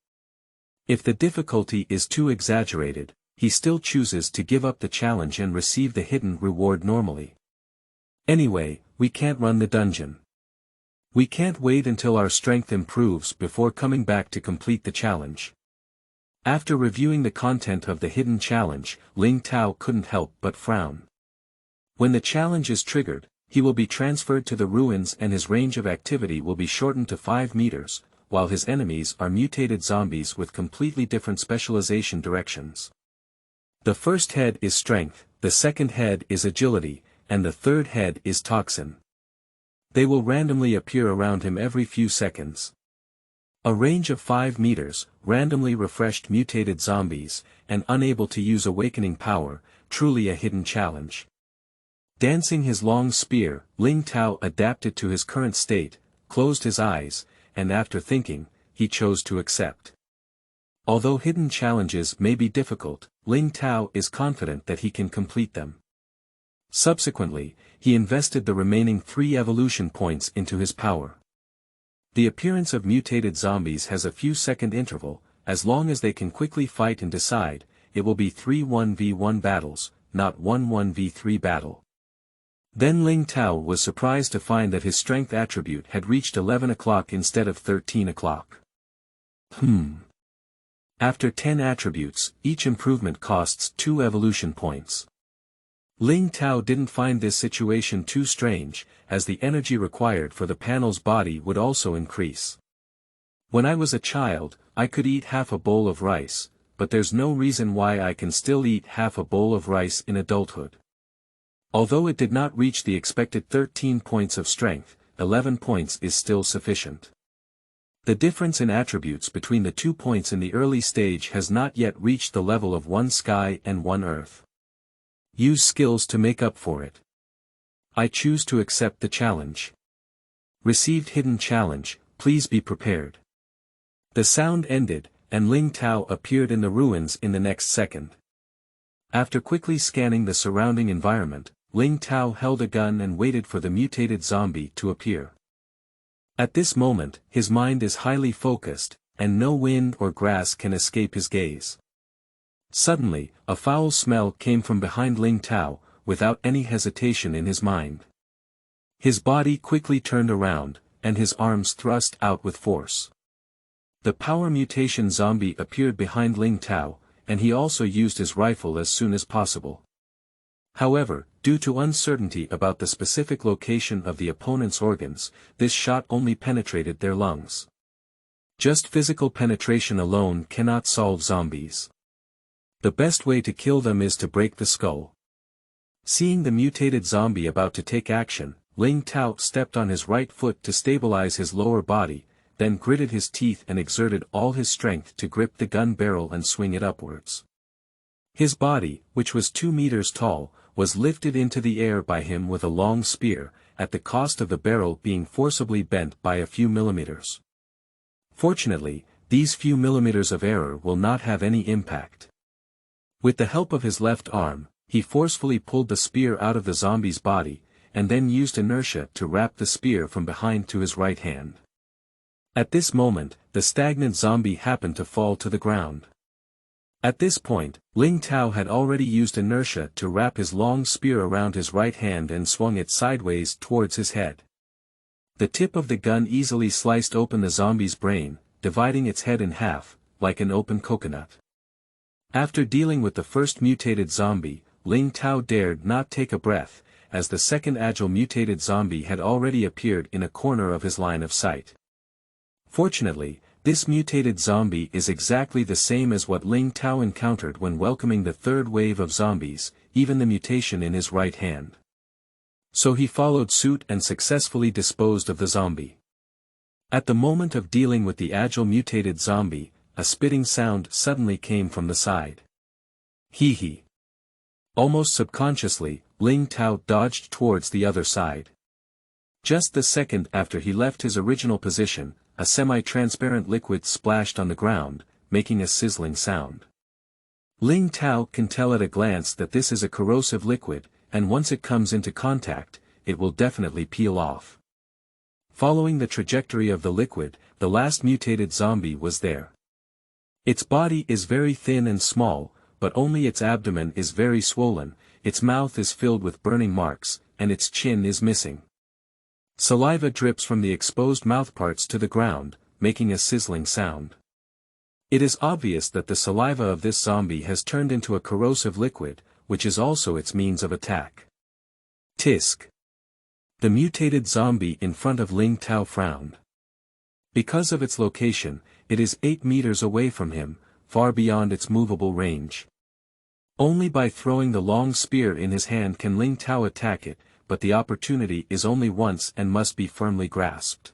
If the difficulty is too exaggerated, he still chooses to give up the challenge and receive the hidden reward normally. Anyway, we can't run the dungeon. We can't wait until our strength improves before coming back to complete the challenge. After reviewing the content of the hidden challenge, Ling Tao couldn't help but frown. When the challenge is triggered, he will be transferred to the ruins and his range of activity will be shortened to 5 meters, while his enemies are mutated zombies with completely different specialization directions. The first head is strength, the second head is agility, and the third head is toxin. They will randomly appear around him every few seconds. A range of 5 meters, randomly refreshed mutated zombies, and unable to use awakening power, truly a hidden challenge. Dancing his long spear, Ling Tao adapted to his current state, closed his eyes, and after thinking, he chose to accept. Although hidden challenges may be difficult, Ling Tao is confident that he can complete them. Subsequently, he invested the remaining 3 evolution points into his power. The appearance of mutated zombies has a few second interval, as long as they can quickly fight and decide, it will be 3 1v1 battles, not 1 1v3 battle. Then Ling Tao was surprised to find that his strength attribute had reached 11 o'clock instead of 13 o'clock. After 10 attributes, each improvement costs 2 evolution points. Ling Tao didn't find this situation too strange, as the energy required for the panel's body would also increase. When I was a child, I could eat half a bowl of rice, but there's no reason why I can still eat half a bowl of rice in adulthood. Although it did not reach the expected 13 points of strength, 11 points is still sufficient. The difference in attributes between the 2 points in the early stage has not yet reached the level of 1 sky and 1 earth. Use skills to make up for it. I choose to accept the challenge. Received hidden challenge, please be prepared. The sound ended, and Ling Tao appeared in the ruins in the next second. After quickly scanning the surrounding environment, Ling Tao held a gun and waited for the mutated zombie to appear. At this moment, his mind is highly focused, and no wind or grass can escape his gaze. Suddenly, a foul smell came from behind Ling Tao, without any hesitation in his mind. His body quickly turned around, and his arms thrust out with force. The power mutation zombie appeared behind Ling Tao, and he also used his rifle as soon as possible. However, due to uncertainty about the specific location of the opponent's organs, this shot only penetrated their lungs. Just physical penetration alone cannot solve zombies. The best way to kill them is to break the skull. Seeing the mutated zombie about to take action, Ling Tao stepped on his right foot to stabilize his lower body, then gritted his teeth and exerted all his strength to grip the gun barrel and swing it upwards. His body, which was 2 meters tall, was lifted into the air by him with a long spear, at the cost of the barrel being forcibly bent by a few millimeters. Fortunately, these few millimeters of error will not have any impact. With the help of his left arm, he forcefully pulled the spear out of the zombie's body, and then used inertia to wrap the spear from behind to his right hand. At this moment, the stagnant zombie happened to fall to the ground. At this point, Ling Tao had already used inertia to wrap his long spear around his right hand and swung it sideways towards his head. The tip of the gun easily sliced open the zombie's brain, dividing its head in half, like an open coconut. After dealing with the first mutated zombie, Ling Tao dared not take a breath, as the second agile mutated zombie had already appeared in a corner of his line of sight. Fortunately, this mutated zombie is exactly the same as what Ling Tao encountered when welcoming the third wave of zombies, even the mutation in his right hand. So he followed suit and successfully disposed of the zombie. At the moment of dealing with the agile mutated zombie, a spitting sound suddenly came from the side. Hee hee. Almost subconsciously, Ling Tao dodged towards the other side. Just the second after he left his original position, a semi-transparent liquid splashed on the ground, making a sizzling sound. Ling Tao can tell at a glance that this is a corrosive liquid, and once it comes into contact, it will definitely peel off. Following the trajectory of the liquid, the last mutated zombie was there. Its body is very thin and small, but only its abdomen is very swollen, its mouth is filled with burning marks, and its chin is missing. Saliva drips from the exposed mouthparts to the ground, making a sizzling sound. It is obvious that the saliva of this zombie has turned into a corrosive liquid, which is also its means of attack. Tisk. The mutated zombie in front of Ling Tao frowned. Because of its location, it is 8 meters away from him, far beyond its movable range. Only by throwing the long spear in his hand can Ling Tao attack it, but the opportunity is only once and must be firmly grasped.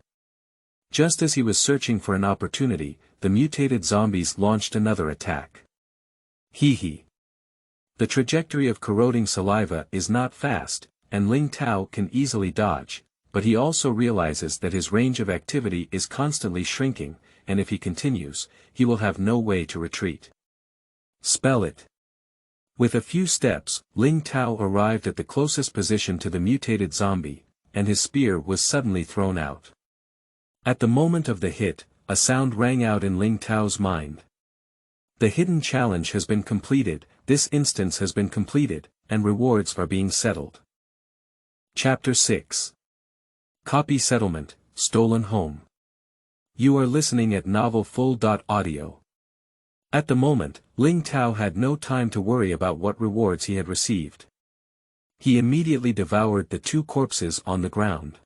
Just as he was searching for an opportunity, the mutated zombies launched another attack. Hee. The trajectory of corroding saliva is not fast, and Ling Tao can easily dodge, but he also realizes that his range of activity is constantly shrinking, and if he continues, he will have no way to retreat. Spell it. With a few steps, Ling Tao arrived at the closest position to the mutated zombie, and his spear was suddenly thrown out. At the moment of the hit, a sound rang out in Ling Tao's mind. The hidden challenge has been completed, this instance has been completed, and rewards are being settled. Chapter 6. Copy Settlement, Stolen Home. You are listening at novelfull.audio. At the moment, Ling Tao had no time to worry about what rewards he had received. He immediately devoured the 2 corpses on the ground.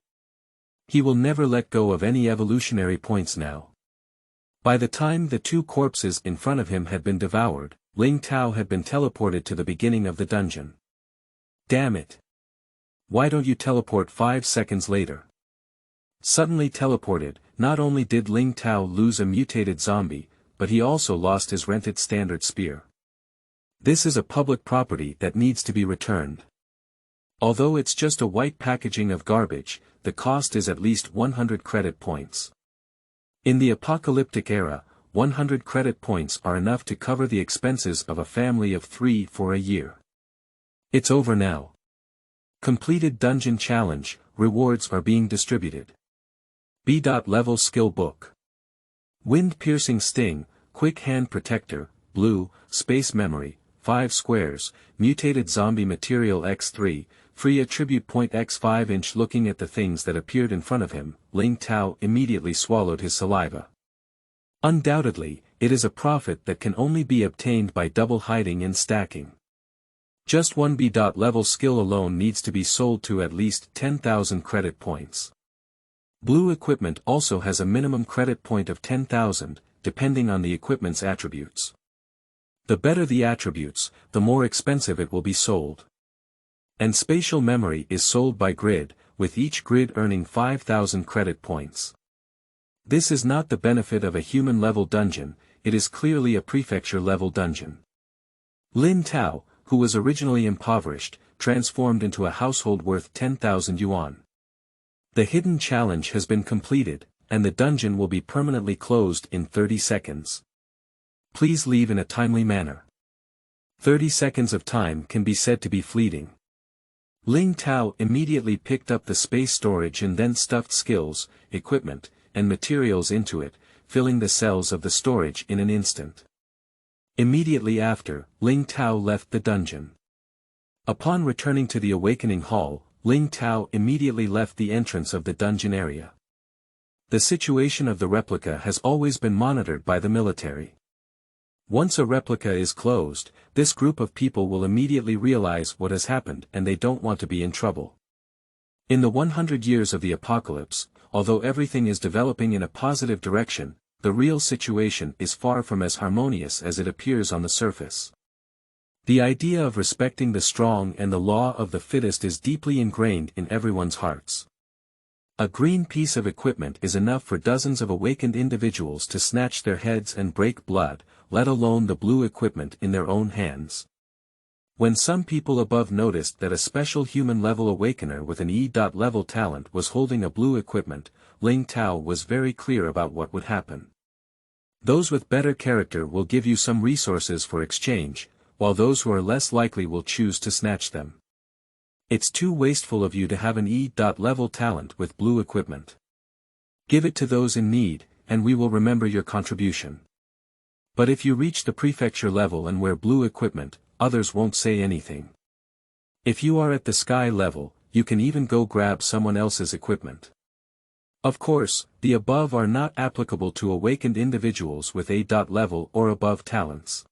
He will never let go of any evolutionary points now. By the time the 2 corpses in front of him had been devoured, Ling Tao had been teleported to the beginning of the dungeon. Damn it! Why don't you teleport 5 seconds later? Suddenly teleported, not only did Ling Tao lose a mutated zombie, but he also lost his rented standard spear. This is a public property that needs to be returned. Although it's just a white packaging of garbage, the cost is at least 100 credit points. In the apocalyptic era, 100 credit points are enough to cover the expenses of a family of 3 for a year. It's over now. Completed dungeon challenge, rewards are being distributed. B.level skill book. Wind-piercing sting, quick hand protector, blue, space memory, 5 squares, mutated zombie material x3, free attribute point x5. Looking at the things that appeared in front of him, Ling Tao immediately swallowed his saliva. Undoubtedly, it is a profit that can only be obtained by double hiding and stacking. Just one B.level skill alone needs to be sold to at least 10,000 credit points. Blue equipment also has a minimum credit point of 10,000, depending on the equipment's attributes. The better the attributes, the more expensive it will be sold. And spatial memory is sold by grid, with each grid earning 5,000 credit points. This is not the benefit of a human-level dungeon, it is clearly a prefecture-level dungeon. Ling Tao, who was originally impoverished, transformed into a household worth 10,000 yuan. The hidden challenge has been completed, and the dungeon will be permanently closed in 30 seconds. Please leave in a timely manner. 30 seconds of time can be said to be fleeting. Ling Tao immediately picked up the space storage and then stuffed skills, equipment, and materials into it, filling the cells of the storage in an instant. Immediately after, Ling Tao left the dungeon. Upon returning to the awakening hall, Ling Tao immediately left the entrance of the dungeon area. The situation of the replica has always been monitored by the military. Once a replica is closed, this group of people will immediately realize what has happened and they don't want to be in trouble. In the 100 years of the apocalypse, although everything is developing in a positive direction, the real situation is far from as harmonious as it appears on the surface. The idea of respecting the strong and the law of the fittest is deeply ingrained in everyone's hearts. A green piece of equipment is enough for dozens of awakened individuals to snatch their heads and break blood, let alone the blue equipment in their own hands. When some people above noticed that a special human-level awakener with an E.level talent was holding a blue equipment, Ling Tao was very clear about what would happen. Those with better character will give you some resources for exchange, while those who are less likely will choose to snatch them. It's too wasteful of you to have an E.level talent with blue equipment. Give it to those in need, and we will remember your contribution. But if you reach the prefecture level and wear blue equipment, others won't say anything. If you are at the sky level, you can even go grab someone else's equipment. Of course, the above are not applicable to awakened individuals with A. level or above talents.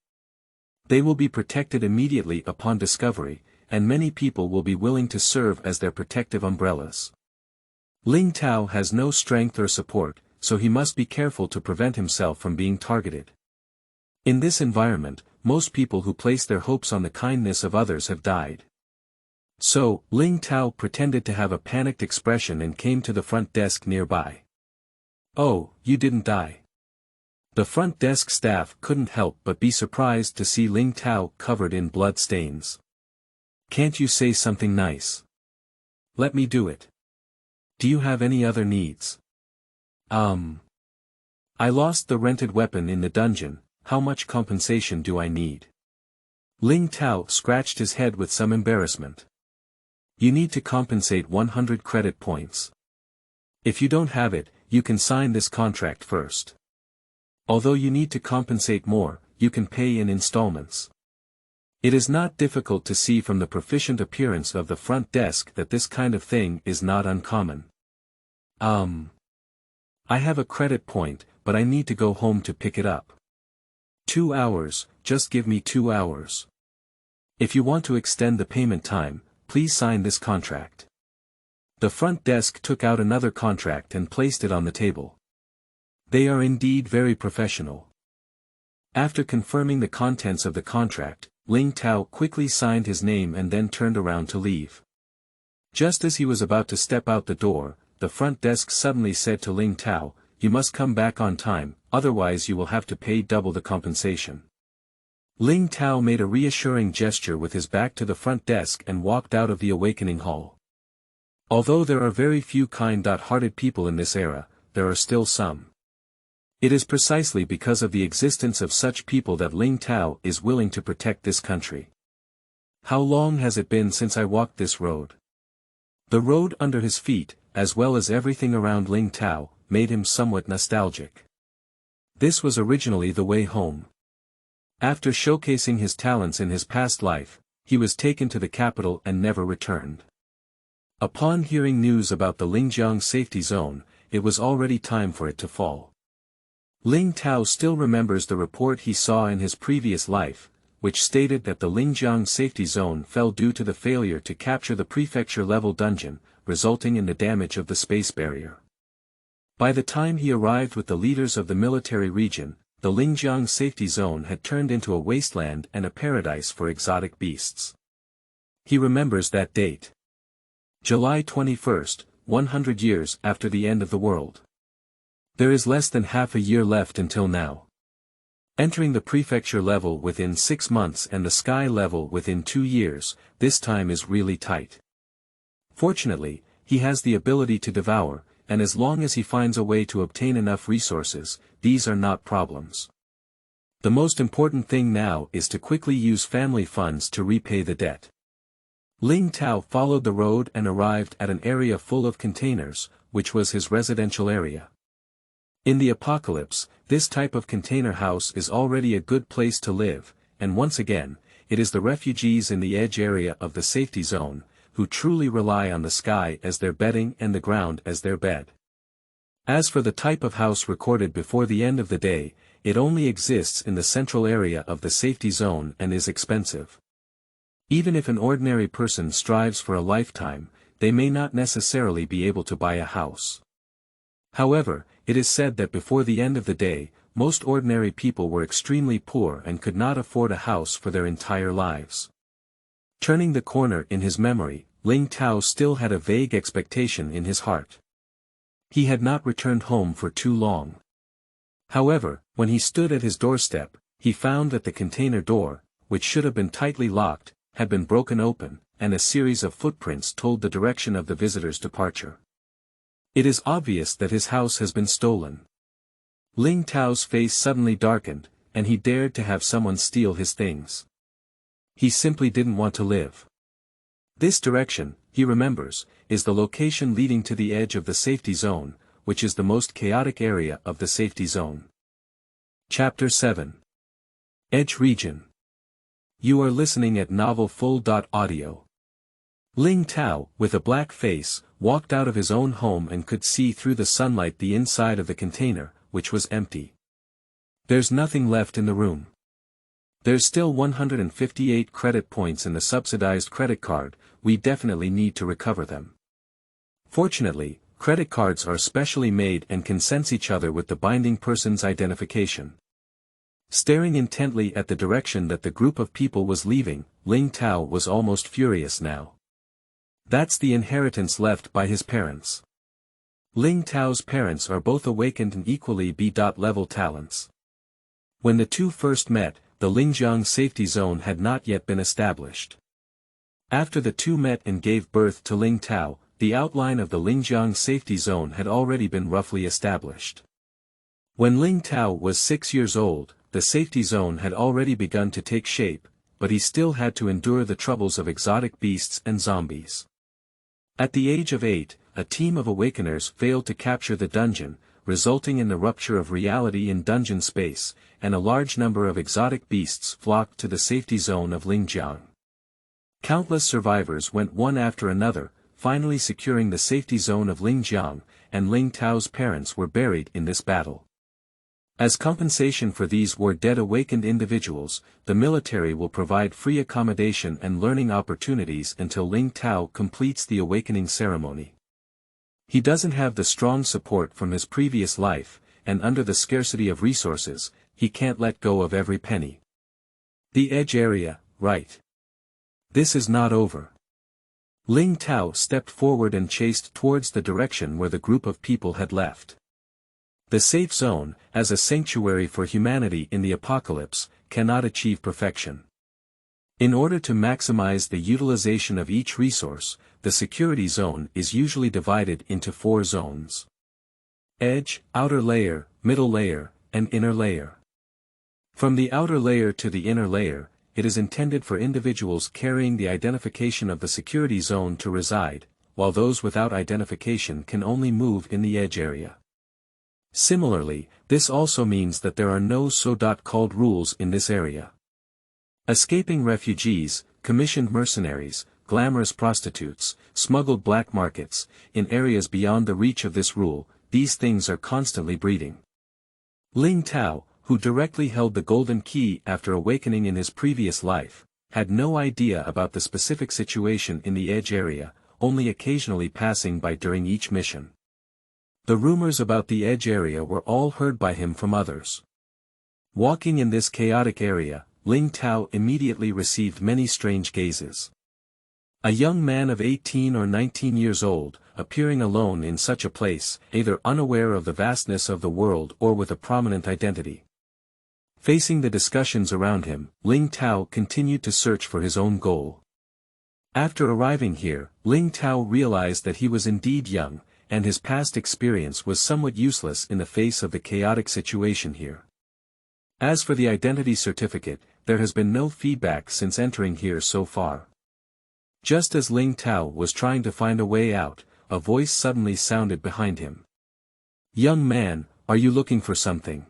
They will be protected immediately upon discovery, and many people will be willing to serve as their protective umbrellas. Ling Tao has no strength or support, so he must be careful to prevent himself from being targeted. In this environment, most people who place their hopes on the kindness of others have died. So, Ling Tao pretended to have a panicked expression and came to the front desk nearby. "Oh, you didn't die." The front desk staff couldn't help but be surprised to see Ling Tao covered in blood stains. "Can't you say something nice? Let me do it. Do you have any other needs?" I lost the rented weapon in the dungeon, how much compensation do I need?" Ling Tao scratched his head with some embarrassment. "You need to compensate 100 credit points. If you don't have it, you can sign this contract first. Although you need to compensate more, you can pay in installments." It is not difficult to see from the proficient appearance of the front desk that this kind of thing is not uncommon. I have a credit point, but I need to go home to pick it up." 2 hours, just give me 2 hours. If you want to extend the payment time, please sign this contract. The front desk took out another contract and placed it on the table. They are indeed very professional. After confirming the contents of the contract, Ling Tao quickly signed his name and then turned around to leave. Just as he was about to step out the door, the front desk suddenly said to Ling Tao, "You must come back on time, otherwise you will have to pay double the compensation." Ling Tao made a reassuring gesture with his back to the front desk and walked out of the awakening hall. Although there are very few kind-hearted people in this era, there are still some. It is precisely because of the existence of such people that Ling Tao is willing to protect this country. "How long has it been since I walked this road?" The road under his feet, as well as everything around Ling Tao, made him somewhat nostalgic. This was originally the way home. After showcasing his talents in his past life, he was taken to the capital and never returned. Upon hearing news about the Lingjiang safety zone, it was already time for it to fall. Ling Tao still remembers the report he saw in his previous life, which stated that the Lingjiang safety zone fell due to the failure to capture the prefecture-level dungeon, resulting in the damage of the space barrier. By the time he arrived with the leaders of the military region, the Lingjiang safety zone had turned into a wasteland and a paradise for exotic beasts. He remembers that date. July 21st, 100 years after the end of the world. There is less than half a year left until now. Entering the prefecture level within 6 months and the sky level within 2 years, this time is really tight. Fortunately, he has the ability to devour, and as long as he finds a way to obtain enough resources, these are not problems. The most important thing now is to quickly use family funds to repay the debt. Ling Tao followed the road and arrived at an area full of containers, which was his residential area. In the apocalypse, this type of container house is already a good place to live, and once again, it is the refugees in the edge area of the safety zone, who truly rely on the sky as their bedding and the ground as their bed. As for the type of house recorded before the end of the day, it only exists in the central area of the safety zone and is expensive. Even if an ordinary person strives for a lifetime, they may not necessarily be able to buy a house. However, it is said that before the end of the day, most ordinary people were extremely poor and could not afford a house for their entire lives. Turning the corner in his memory, Ling Tao still had a vague expectation in his heart. He had not returned home for too long. However, when he stood at his doorstep, he found that the container door, which should have been tightly locked, had been broken open, and a series of footprints told the direction of the visitor's departure. It is obvious that his house has been stolen. Ling Tao's face suddenly darkened, and he dared to have someone steal his things. He simply didn't want to live. This direction, he remembers, is the location leading to the edge of the safety zone, which is the most chaotic area of the safety zone. Chapter 7. Edge Region. You are listening at novelfull.audio. Ling Tao, with a black face, walked out of his own home and could see through the sunlight the inside of the container, which was empty. There's nothing left in the room. There's still 158 credit points in the subsidized credit card, we definitely need to recover them. Fortunately, credit cards are specially made and can sense each other with the binding person's identification. Staring intently at the direction that the group of people was leaving, Ling Tao was almost furious now. That's the inheritance left by his parents. Ling Tao's parents are both awakened and equally B.level talents. When the two first met, the Lingjiang safety zone had not yet been established. After the two met and gave birth to Ling Tao, the outline of the Lingjiang safety zone had already been roughly established. When Ling Tao was 6 years old, the safety zone had already begun to take shape, but he still had to endure the troubles of exotic beasts and zombies. At the age of 8, a team of awakeners failed to capture the dungeon, resulting in the rupture of reality in dungeon space, and a large number of exotic beasts flocked to the safety zone of Lingjiang. Countless survivors went one after another, finally securing the safety zone of Lingjiang, and Ling Tao's parents were buried in this battle. As compensation for these war-dead awakened individuals, the military will provide free accommodation and learning opportunities until Ling Tao completes the awakening ceremony. He doesn't have the strong support from his previous life, and under the scarcity of resources, he can't let go of every penny. The edge area, right. This is not over. Ling Tao stepped forward and chased towards the direction where the group of people had left. The safe zone, as a sanctuary for humanity in the apocalypse, cannot achieve perfection. In order to maximize the utilization of each resource, the security zone is usually divided into 4 zones. Edge, outer layer, middle layer, and inner layer. From the outer layer to the inner layer, it is intended for individuals carrying the identification of the security zone to reside, while those without identification can only move in the edge area. Similarly, this also means that there are no so-called rules in this area. Escaping refugees, commissioned mercenaries, glamorous prostitutes, smuggled black markets, in areas beyond the reach of this rule, these things are constantly breeding. Ling Tao, who directly held the golden key after awakening in his previous life, had no idea about the specific situation in the edge area, only occasionally passing by during each mission. The rumors about the edge area were all heard by him from others. Walking in this chaotic area, Ling Tao immediately received many strange gazes. A young man of 18 or 19 years old, appearing alone in such a place, either unaware of the vastness of the world or with a prominent identity. Facing the discussions around him, Ling Tao continued to search for his own goal. After arriving here, Ling Tao realized that he was indeed young, and his past experience was somewhat useless in the face of the chaotic situation here. As for the identity certificate, there has been no feedback since entering here so far. Just as Ling Tao was trying to find a way out, a voice suddenly sounded behind him. "Young man, are you looking for something?"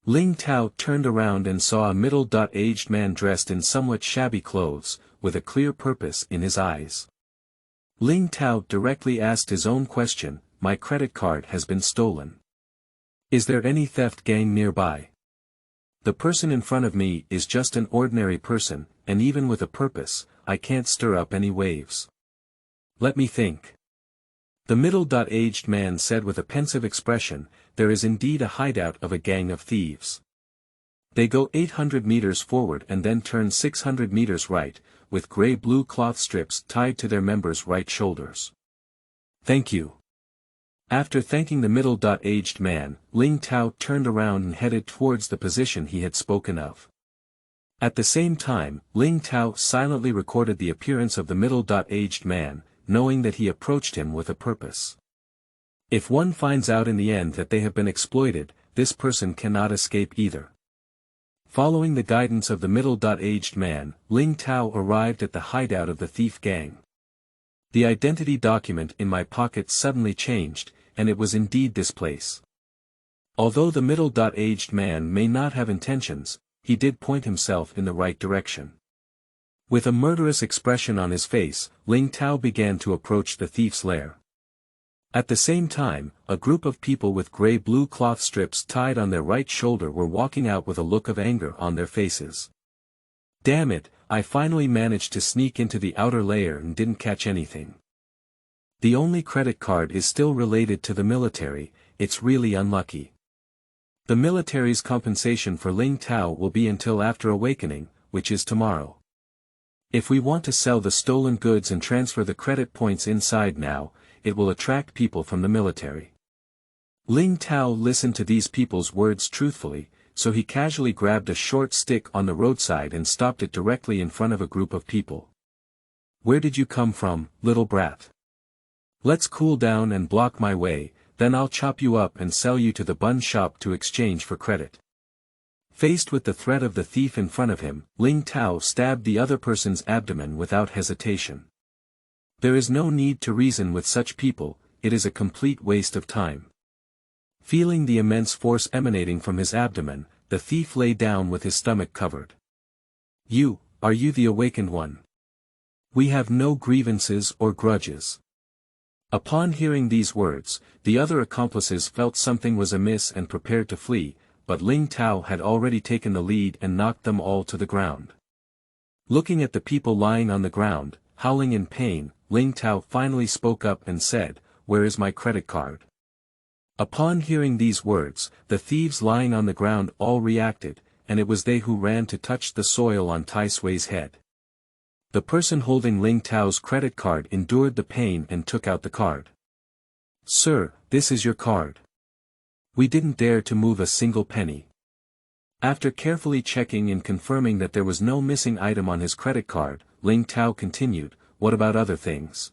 Ling Tao turned around and saw a middle-aged man dressed in somewhat shabby clothes, with a clear purpose in his eyes. Ling Tao directly asked his own question, "My credit card has been stolen. Is there any theft gang nearby? The person in front of me is just an ordinary person, and even with a purpose, I can't stir up any waves. Let me think." The middle-aged man said with a pensive expression, "There is indeed a hideout of a gang of thieves. They go 800 meters forward and then turn 600 meters right, with gray-blue cloth strips tied to their members' right shoulders. Thank you." After thanking the middle-aged man, Ling Tao turned around and headed towards the position he had spoken of. At the same time, Ling Tao silently recorded the appearance of the middle-aged man, knowing that he approached him with a purpose. If one finds out in the end that they have been exploited, this person cannot escape either. Following the guidance of the middle-aged man, Ling Tao arrived at the hideout of the thief gang. The identity document in my pocket suddenly changed, and it was indeed this place. Although the middle-aged man may not have intentions, he did point himself in the right direction. With a murderous expression on his face, Ling Tao began to approach the thief's lair. At the same time, a group of people with gray-blue cloth strips tied on their right shoulder were walking out with a look of anger on their faces. Damn it, I finally managed to sneak into the outer layer and didn't catch anything. The only credit card is still related to the military, it's really unlucky. The military's compensation for Ling Tao will be until after awakening, which is tomorrow. If we want to sell the stolen goods and transfer the credit points inside now, it will attract people from the military. Ling Tao listened to these people's words truthfully, so he casually grabbed a short stick on the roadside and stopped it directly in front of a group of people. Where did you come from, little brat? Let's cool down and block my way, then I'll chop you up and sell you to the bun shop to exchange for credit. Faced with the threat of the thief in front of him, Ling Tao stabbed the other person's abdomen without hesitation. There is no need to reason with such people, it is a complete waste of time. Feeling the immense force emanating from his abdomen, the thief lay down with his stomach covered. Are you the awakened one? We have no grievances or grudges. Upon hearing these words, the other accomplices felt something was amiss and prepared to flee, but Ling Tao had already taken the lead and knocked them all to the ground. Looking at the people lying on the ground, howling in pain, Ling Tao finally spoke up and said, "Where is my credit card?" Upon hearing these words, the thieves lying on the ground all reacted, and it was they who ran to touch the soil on Tai Sui's head. The person holding Ling Tao's credit card endured the pain and took out the card. "Sir, this is your card. We didn't dare to move a single penny." After carefully checking and confirming that there was no missing item on his credit card, Ling Tao continued, "What about other things?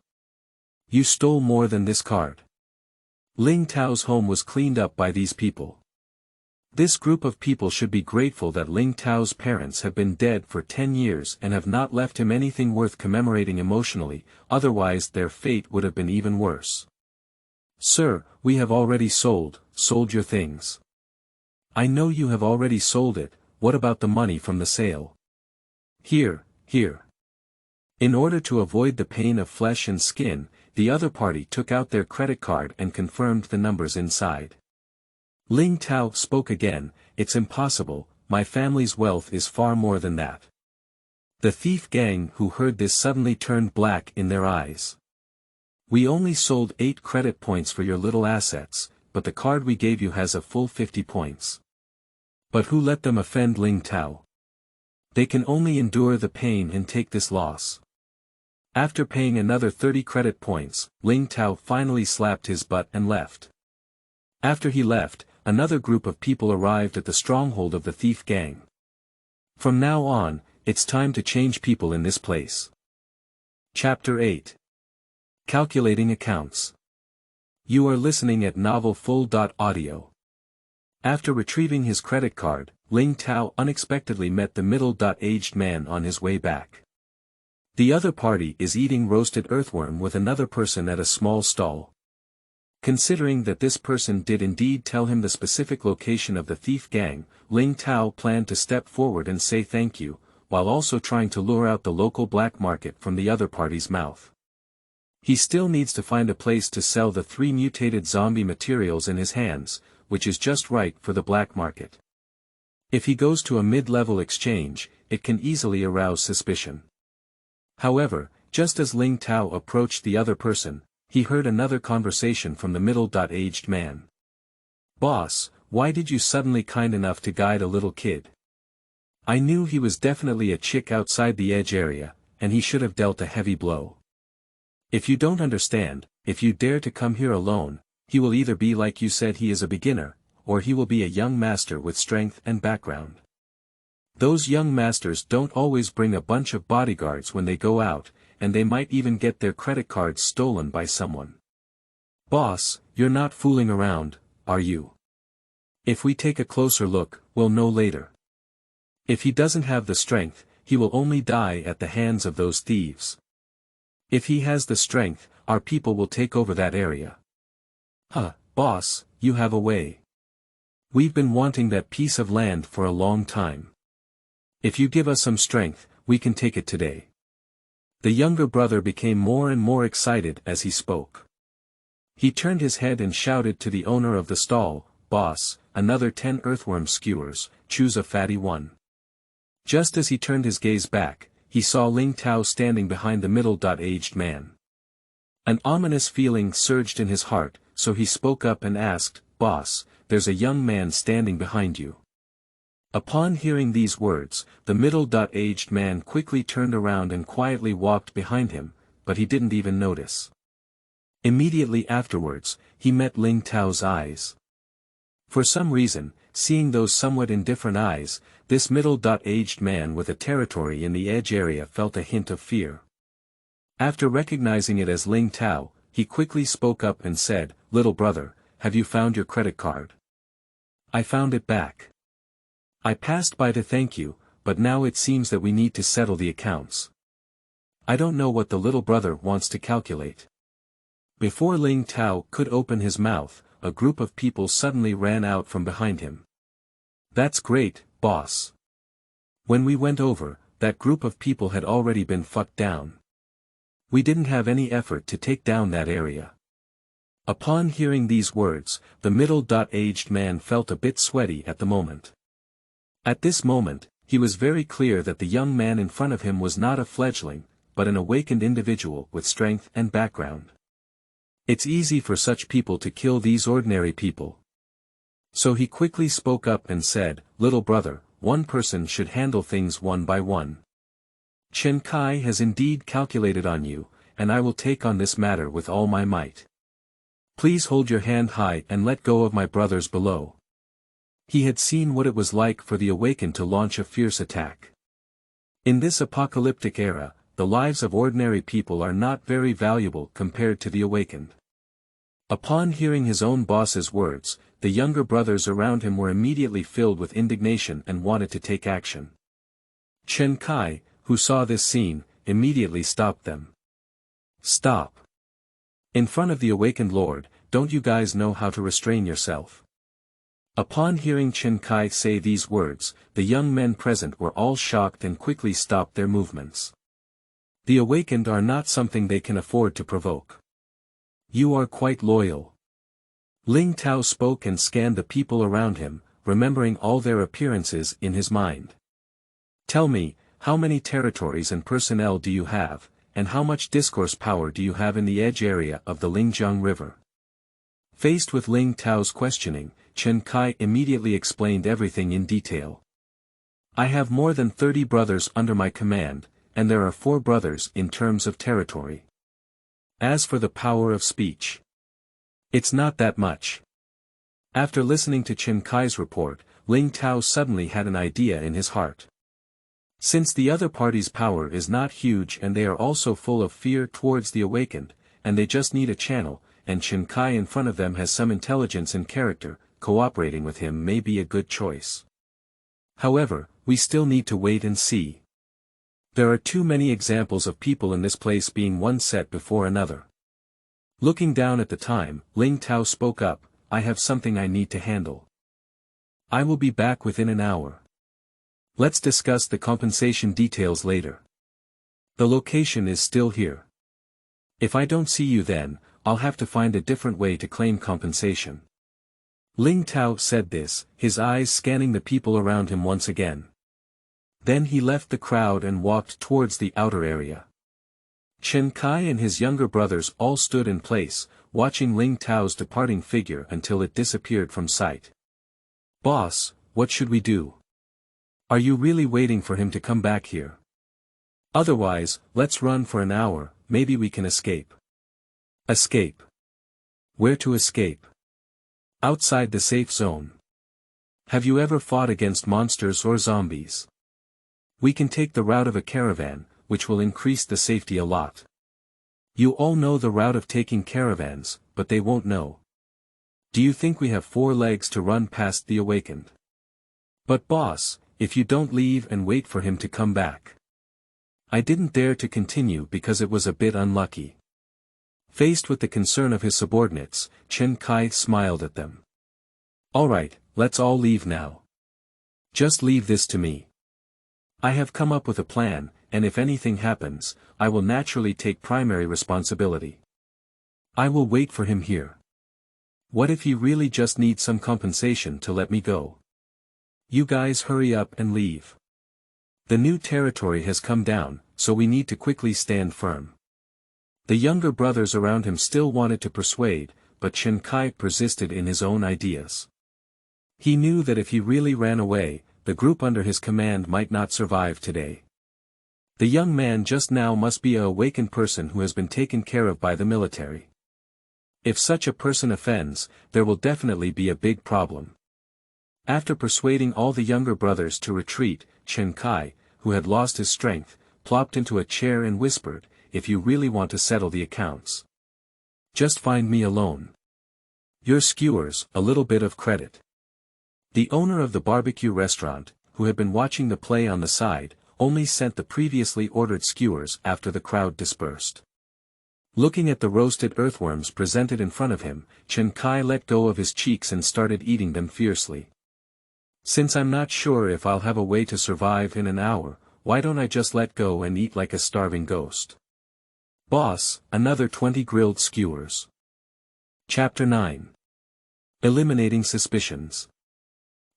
You stole more than this card." Ling Tao's home was cleaned up by these people. This group of people should be grateful that Ling Tao's parents have been dead for 10 years and have not left him anything worth commemorating emotionally, otherwise their fate would have been even worse. "Sir, we have already sold your things." "I know you have already sold it, what about the money from the sale?" Here. In order to avoid the pain of flesh and skin, the other party took out their credit card and confirmed the numbers inside. Ling Tao spoke again, "It's impossible, my family's wealth is far more than that." The thief gang who heard this suddenly turned black in their eyes. "We only sold 8 credit points for your little assets, but the card we gave you has a full 50 points. But who let them offend Ling Tao? They can only endure the pain and take this loss." After paying another 30 credit points, Ling Tao finally slapped his butt and left. After he left, another group of people arrived at the stronghold of the thief gang. From now on, it's time to change people in this place. Chapter 8. Calculating Accounts. You are listening at novelfull.audio. After retrieving his credit card, Ling Tao unexpectedly met the middle-aged man on his way back. The other party is eating roasted earthworm with another person at a small stall. Considering that this person did indeed tell him the specific location of the thief gang, Ling Tao planned to step forward and say thank you, while also trying to lure out the local black market from the other party's mouth. He still needs to find a place to sell the 3 mutated zombie materials in his hands, which is just right for the black market. If he goes to a mid-level exchange, it can easily arouse suspicion. However, just as Ling Tao approached the other person, he heard another conversation from the middle-aged man. "Boss, why did you suddenly kind enough to guide a little kid? I knew he was definitely a chick outside the edge area, and he should have dealt a heavy blow. If you don't understand, if you dare to come here alone, he will either be like you said he is a beginner, or he will be a young master with strength and background. Those young masters don't always bring a bunch of bodyguards when they go out, and they might even get their credit cards stolen by someone. Boss, you're not fooling around, are you? If we take a closer look, we'll know later. If he doesn't have the strength, he will only die at the hands of those thieves. If he has the strength, our people will take over that area." Boss, you have a way. We've been wanting that piece of land for a long time. If you give us some strength, we can take it today. The younger brother became more and more excited as he spoke. He turned his head and shouted to the owner of the stall, "Boss, another 10 earthworm skewers, choose a fatty one." Just as he turned his gaze back, he saw Ling Tao standing behind the middle-aged man. An ominous feeling surged in his heart, so he spoke up and asked, "Boss, there's a young man standing behind you." Upon hearing these words, the middle-aged man quickly turned around and quietly walked behind him, but he didn't even notice. Immediately afterwards, he met Ling Tao's eyes. For some reason, seeing those somewhat indifferent eyes, this middle-aged man with a territory in the edge area felt a hint of fear. After recognizing it as Ling Tao, he quickly spoke up and said, "Little brother, have you found your credit card?" "I found it back. I passed by to thank you, but now it seems that we need to settle the accounts." "I don't know what the little brother wants to calculate." Before Ling Tao could open his mouth, a group of people suddenly ran out from behind him. "That's great, boss. When we went over, that group of people had already been fucked down. We didn't have any effort to take down that area." Upon hearing these words, the middle-aged man felt a bit sweaty at the moment. At this moment, he was very clear that the young man in front of him was not a fledgling, but an awakened individual with strength and background. It's easy for such people to kill these ordinary people. So he quickly spoke up and said, "Little brother, one person should handle things one by one. Chen Kai has indeed calculated on you, and I will take on this matter with all my might. Please hold your hand high and let go of my brothers below." He had seen what it was like for the awakened to launch a fierce attack. In this apocalyptic era, the lives of ordinary people are not very valuable compared to the awakened. Upon hearing his own boss's words, the younger brothers around him were immediately filled with indignation and wanted to take action. Chen Kai, who saw this scene, immediately stopped them. "Stop. In front of the awakened lord, don't you guys know how to restrain yourself?" Upon hearing Chen Kai say these words, the young men present were all shocked and quickly stopped their movements. The awakened are not something they can afford to provoke. "You are quite loyal." Ling Tao spoke and scanned the people around him, remembering all their appearances in his mind. "Tell me, how many territories and personnel do you have, and how much discourse power do you have in the edge area of the Lingjiang River?" Faced with Ling Tao's questioning, Chen Kai immediately explained everything in detail. "I have more than 30 brothers under my command, and there are 4 brothers in terms of territory. As for the power of speech, it's not that much." After listening to Chen Kai's report, Ling Tao suddenly had an idea in his heart. Since the other party's power is not huge and they are also full of fear towards the awakened, and they just need a channel, and Chen Kai in front of them has some intelligence and character, cooperating with him may be a good choice. However, we still need to wait and see. There are too many examples of people in this place being one set before another. Looking down at the time, Ling Tao spoke up, "I have something I need to handle. I will be back within an hour. Let's discuss the compensation details later. The location is still here. If I don't see you then, I'll have to find a different way to claim compensation." Ling Tao said this, his eyes scanning the people around him once again. Then he left the crowd and walked towards the outer area. Chen Kai and his younger brothers all stood in place, watching Ling Tao's departing figure until it disappeared from sight. "Boss, what should we do? Are you really waiting for him to come back here? Otherwise, let's run for an hour, maybe we can escape." "Escape? Where to escape?" "Outside the safe zone. Have you ever fought against monsters or zombies? We can take the route of a caravan, which will increase the safety a lot. You all know the route of taking caravans, but they won't know. Do you think we have 4 legs to run past the awakened? But boss, if you don't leave and wait for him to come back." I didn't dare to continue because it was a bit unlucky. Faced with the concern of his subordinates, Chen Kai smiled at them. "All right, let's all leave now. Just leave this to me. I have come up with a plan, and if anything happens, I will naturally take primary responsibility. I will wait for him here. What if he really just needs some compensation to let me go? You guys hurry up and leave. The new territory has come down, so we need to quickly stand firm. The younger brothers around him still wanted to persuade, but Chen Kai persisted in his own ideas. He knew that if he really ran away, the group under his command might not survive today. The young man just now must be a awakened person who has been taken care of by the military. If such a person offends, there will definitely be a big problem. After persuading all the younger brothers to retreat, Chen Kai, who had lost his strength, plopped into a chair and whispered, "If you really want to settle the accounts, just find me alone. Your skewers, a little bit of credit." The owner of the barbecue restaurant, who had been watching the play on the side, only sent the previously ordered skewers after the crowd dispersed. Looking at the roasted earthworms presented in front of him, Chen Kai let go of his cheeks and started eating them fiercely. "Since I'm not sure if I'll have a way to survive in an hour, why don't I just let go and eat like a starving ghost? Boss, another 20 grilled skewers." Chapter 9. Eliminating Suspicions.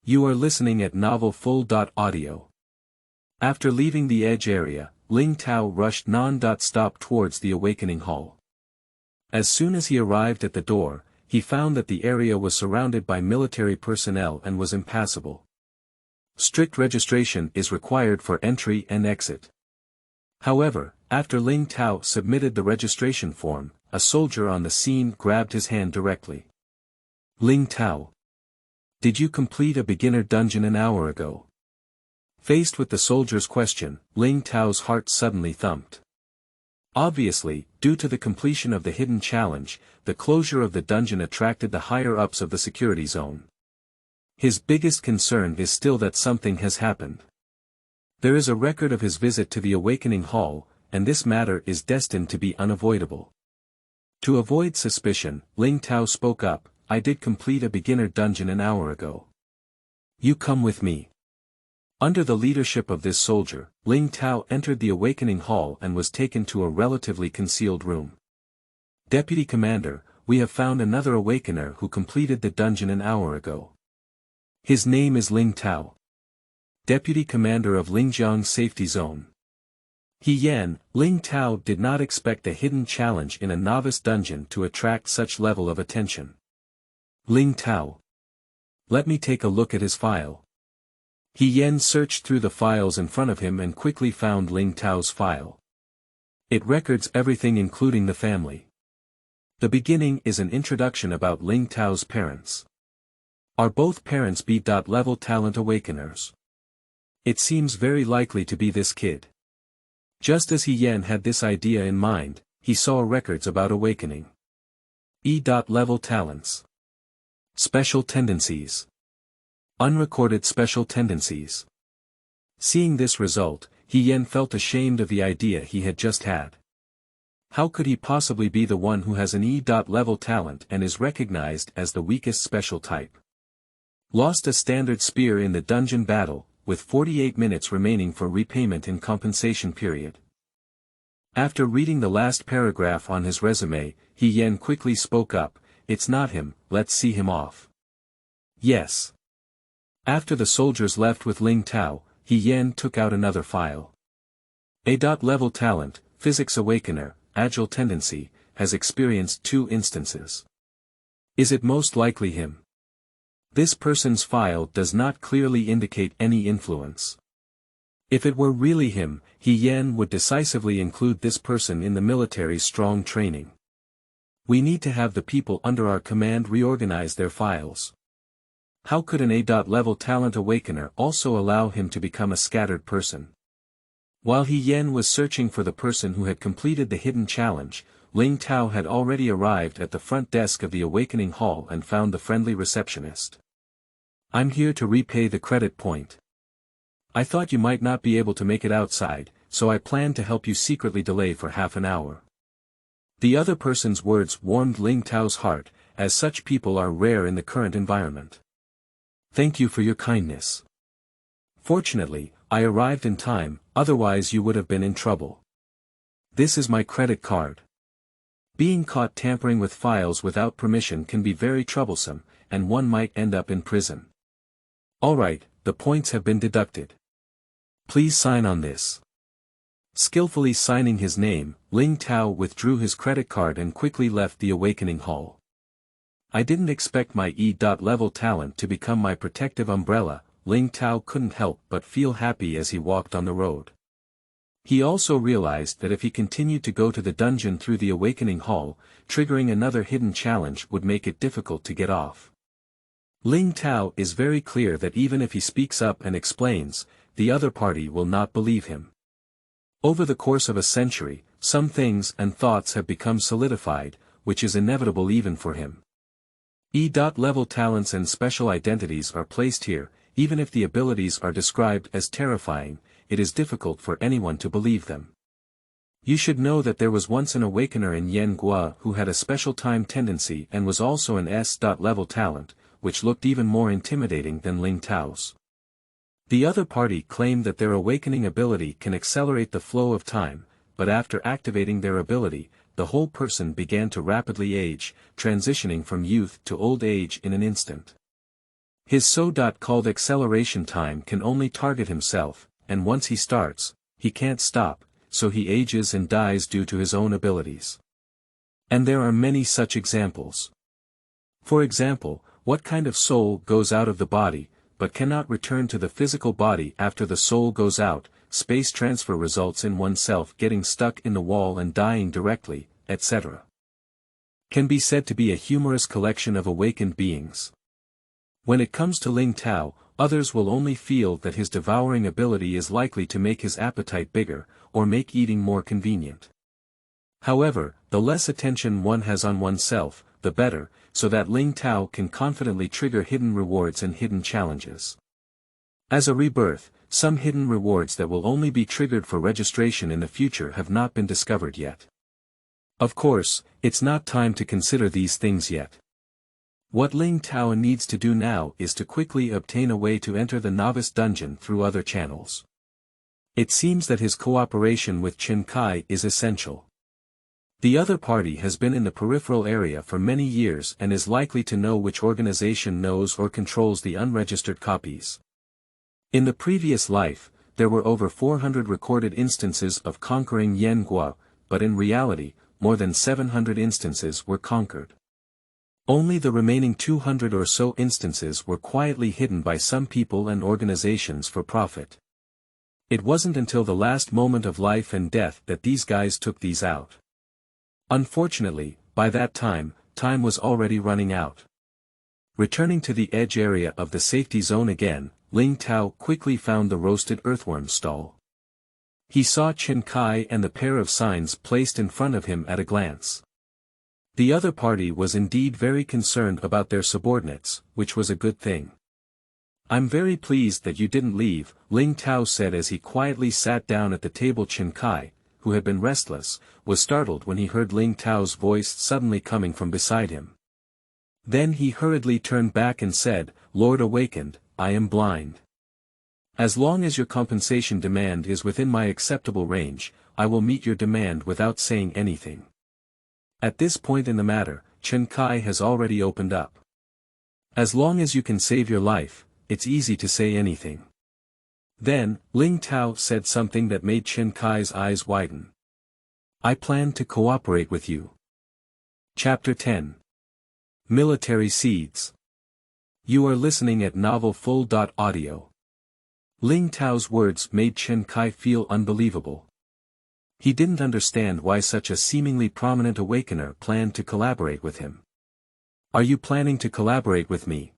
You are listening at novelfull.audio. After leaving the edge area, Ling Tao rushed non-stop towards the awakening hall. As soon as he arrived at the door, he found that the area was surrounded by military personnel and was impassable. Strict registration is required for entry and exit. However, after Ling Tao submitted the registration form, a soldier on the scene grabbed his hand directly. "Ling Tao, did you complete a beginner dungeon an hour ago?" Faced with the soldier's question, Ling Tao's heart suddenly thumped. Obviously, due to the completion of the hidden challenge, the closure of the dungeon attracted the higher-ups of the security zone. His biggest concern is still that something has happened. There is a record of his visit to the awakening hall, and this matter is destined to be unavoidable. To avoid suspicion, Ling Tao spoke up, "I did complete a beginner dungeon an hour ago. You come with me." Under the leadership of this soldier, Ling Tao entered the awakening hall and was taken to a relatively concealed room. "Deputy Commander, we have found another awakener who completed the dungeon an hour ago. His name is Ling Tao. Deputy Commander of Lingjiang Safety Zone." Ling Tao did not expect a hidden challenge in a novice dungeon to attract such level of attention. "Ling Tao. Let me take a look at his file." He searched through the files in front of him and quickly found Ling Tao's file. It records everything including the family. The beginning is an introduction about Ling Tao's parents. Are both parents B.level talent awakeners? It seems very likely to be this kid. Just as He had this idea in mind, he saw records about awakening. E.level talents. Special tendencies. Unrecorded special tendencies. Seeing this result, He felt ashamed of the idea he had just had. How could he possibly be the one who has an E.level talent and is recognized as the weakest special type? Lost a standard spear in the dungeon battle, with 48 minutes remaining for repayment in compensation period. After reading the last paragraph on his resume, He quickly spoke up, "It's not him, let's see him off." "Yes." After the soldiers left with Ling Tao, He took out another file. A.level talent, Physics Awakener, Agile Tendency, has experienced 2 instances. Is it most likely him? This person's file does not clearly indicate any influence. If it were really him, He would decisively include this person in the military's strong training. We need to have the people under our command reorganize their files. How could an A.level talent awakener also allow him to become a scattered person? While He was searching for the person who had completed the hidden challenge, Ling Tao had already arrived at the front desk of the awakening hall and found the friendly receptionist. "I'm here to repay the credit point. I thought you might not be able to make it outside, so I planned to help you secretly delay for half an hour." The other person's words warmed Ling Tao's heart, as such people are rare in the current environment. "Thank you for your kindness. Fortunately, I arrived in time, otherwise you would have been in trouble. This is my credit card. Being caught tampering with files without permission can be very troublesome, and one might end up in prison. Alright, the points have been deducted. Please sign on this. Skillfully signing his name, Ling Tao withdrew his credit card and quickly left the awakening hall. I didn't expect my E.level talent to become my protective umbrella. Ling Tao couldn't help but feel happy as he walked on the road. He also realized that if he continued to go to the dungeon through the awakening hall, triggering another hidden challenge would make it difficult to get off. Ling Tao is very clear that even if he speaks up and explains, the other party will not believe him. Over the course of a century, some things and thoughts have become solidified, which is inevitable even for him. E.level talents and special identities are placed here. Even if the abilities are described as terrifying, it is difficult for anyone to believe them. You should know that there was once an awakener in Yen Gua who had a special time tendency and was also an S.level talent, which looked even more intimidating than Ling Tao's. The other party claimed that their awakening ability can accelerate the flow of time, but after activating their ability, the whole person began to rapidly age, transitioning from youth to old age in an instant. His so-called acceleration time can only target himself, and once he starts, he can't stop, so he ages and dies due to his own abilities. And there are many such examples. For example, what kind of soul goes out of the body, but cannot return to the physical body after the soul goes out? Space transfer results in oneself getting stuck in the wall and dying directly, etc. Can be said to be a humorous collection of awakened beings. When it comes to Ling Tao, others will only feel that his devouring ability is likely to make his appetite bigger, or make eating more convenient. However, the less attention one has on oneself, the better, so that Ling Tao can confidently trigger hidden rewards and hidden challenges. As a rebirth, some hidden rewards that will only be triggered for registration in the future have not been discovered yet. Of course, it's not time to consider these things yet. What Ling Tao needs to do now is to quickly obtain a way to enter the novice dungeon through other channels. It seems that his cooperation with Chen Kai is essential. The other party has been in the peripheral area for many years and is likely to know which organization knows or controls the unregistered copies. In the previous life, there were over 400 recorded instances of conquering Yen Gua, but in reality, more than 700 instances were conquered. Only the remaining 200 or so instances were quietly hidden by some people and organizations for profit. It wasn't until the last moment of life and death that these guys took these out. Unfortunately, by that time was already running out. Returning to the edge area of the safety zone again, Ling Tao quickly found the roasted earthworm stall. He saw Chen Kai and the pair of signs placed in front of him at a glance. The other party was indeed very concerned about their subordinates, which was a good thing. "I'm very pleased that you didn't leave," Ling Tao said as he quietly sat down at the table. Chen Kai, who had been restless, was startled when he heard Ling Tao's voice suddenly coming from beside him. Then he hurriedly turned back and said, "Lord Awakened, I am blind. As long as your compensation demand is within my acceptable range, I will meet your demand without saying anything." At this point in the matter, Chen Kai has already opened up. As long as you can save your life, it's easy to say anything. Then, Ling Tao said something that made Chen Kai's eyes widen. "I plan to cooperate with you." Chapter 10. Military Seeds. You are listening at novelfull.audio. Ling Tao's words made Chen Kai feel unbelievable. He didn't understand why such a seemingly prominent awakener planned to collaborate with him. "Are you planning to collaborate with me?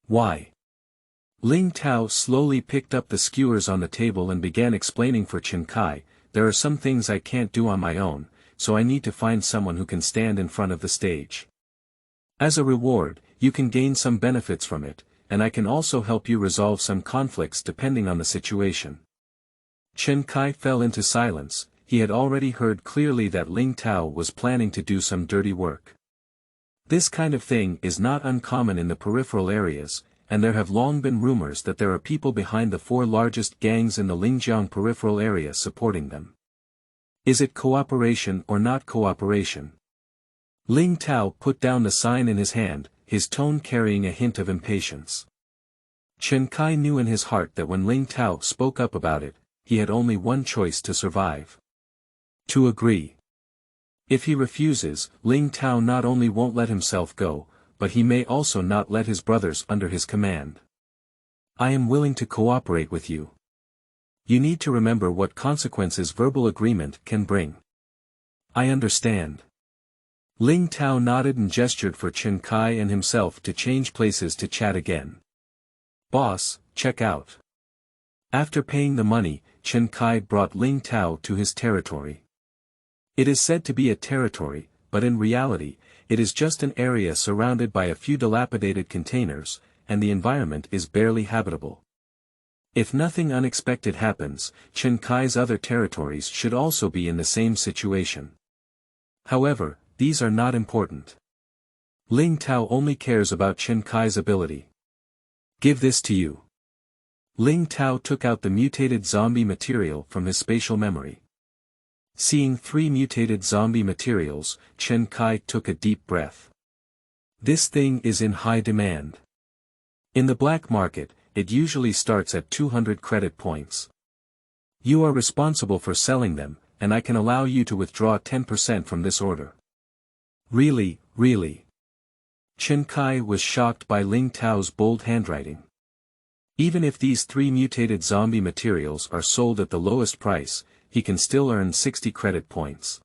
Why?" Ling Tao slowly picked up the skewers on the table and began explaining for Chen Kai, "There are some things I can't do on my own, so I need to find someone who can stand in front of the stage. As a reward, you can gain some benefits from it, and I can also help you resolve some conflicts depending on the situation." Chen Kai fell into silence. He had already heard clearly that Ling Tao was planning to do some dirty work. This kind of thing is not uncommon in the peripheral areas, and there have long been rumors that there are people behind the 4 largest gangs in the Lingjiang peripheral area supporting them. Is it cooperation or not cooperation? Ling Tao put down the sign in his hand, his tone carrying a hint of impatience. Chen Kai knew in his heart that when Ling Tao spoke up about it, he had only one choice to survive. To agree. If he refuses, Ling Tao not only won't let himself go, but he may also not let his brothers under his command. I am willing to cooperate with you. You need to remember what consequences verbal agreement can bring. I understand. Ling Tao nodded and gestured for Chen Kai and himself to change places to chat again. Boss, check out. After paying the money, Chen Kai brought Ling Tao to his territory. It is said to be a territory, but in reality, it is just an area surrounded by a few dilapidated containers, and the environment is barely habitable. If nothing unexpected happens, Chen Kai's other territories should also be in the same situation. However, these are not important. Ling Tao only cares about Chen Kai's ability. Give this to you. Ling Tao took out the mutated zombie material from his spatial memory. Seeing 3 mutated zombie materials, Chen Kai took a deep breath. This thing is in high demand. In the black market, it usually starts at 200 credit points. You are responsible for selling them, and I can allow you to withdraw 10% from this order. Really, really. Chen Kai was shocked by Ling Tao's bold handwriting. Even if these 3 mutated zombie materials are sold at the lowest price, he can still earn 60 credit points.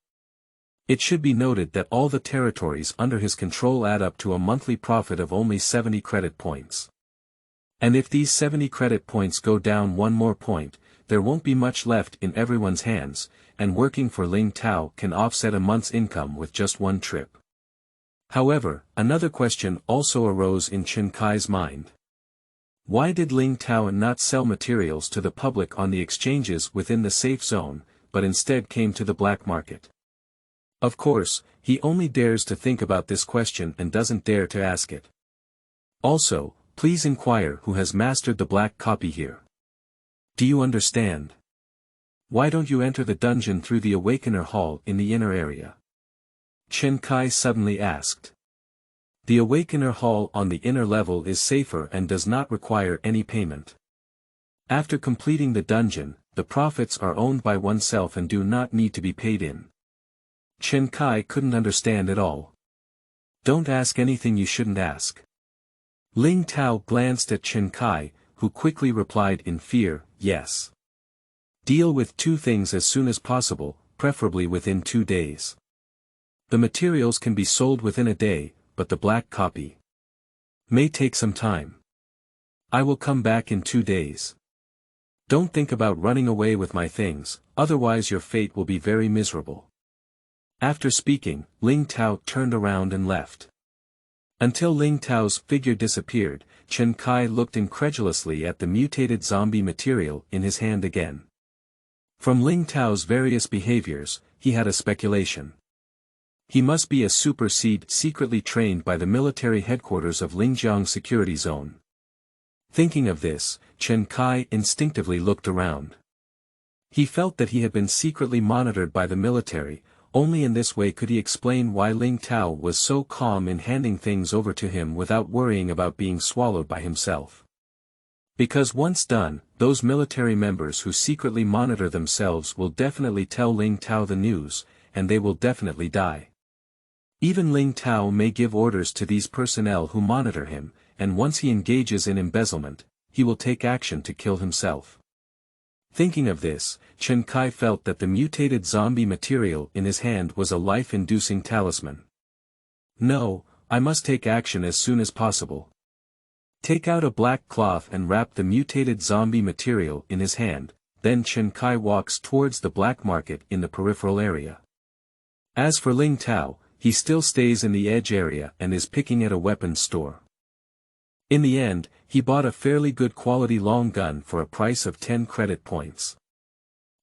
It should be noted that all the territories under his control add up to a monthly profit of only 70 credit points. And if these 70 credit points go down 1 more point, there won't be much left in everyone's hands, and working for Ling Tao can offset a month's income with just 1 trip. However, another question also arose in Chen Kai's mind. Why did Ling Tao not sell materials to the public on the exchanges within the safe zone, but instead came to the black market? Of course, he only dares to think about this question and doesn't dare to ask it. Also, please inquire who has mastered the black copy here. Do you understand? Why don't you enter the dungeon through the awakener hall in the inner area? Chen Kai suddenly asked. The awakener hall on the inner level is safer and does not require any payment. After completing the dungeon, the profits are owned by oneself and do not need to be paid in. Chen Kai couldn't understand at all. Don't ask anything you shouldn't ask. Ling Tao glanced at Chen Kai, who quickly replied in fear, yes. Deal with 2 things as soon as possible, preferably within 2 days. The materials can be sold within a day, but the black copy may take some time. I will come back in 2 days. Don't think about running away with my things, otherwise your fate will be very miserable. After speaking, Ling Tao turned around and left. Until Ling Tao's figure disappeared, Chen Kai looked incredulously at the mutated zombie material in his hand again. From Ling Tao's various behaviors, he had a speculation. He must be a super seed secretly trained by the military headquarters of Lingjiang Security Zone. Thinking of this, Chen Kai instinctively looked around. He felt that he had been secretly monitored by the military, only in this way could he explain why Ling Tao was so calm in handing things over to him without worrying about being swallowed by himself. Because once done, those military members who secretly monitor themselves will definitely tell Ling Tao the news, and they will definitely die. Even Ling Tao may give orders to these personnel who monitor him, and once he engages in embezzlement, he will take action to kill himself. Thinking of this, Chen Kai felt that the mutated zombie material in his hand was a life-inducing talisman. No, I must take action as soon as possible. Take out a black cloth and wrap the mutated zombie material in his hand, then Chen Kai walks towards the black market in the peripheral area. As for Ling Tao, he still stays in the edge area and is picking at a weapons store. In the end, he bought a fairly good quality long gun for a price of 10 credit points.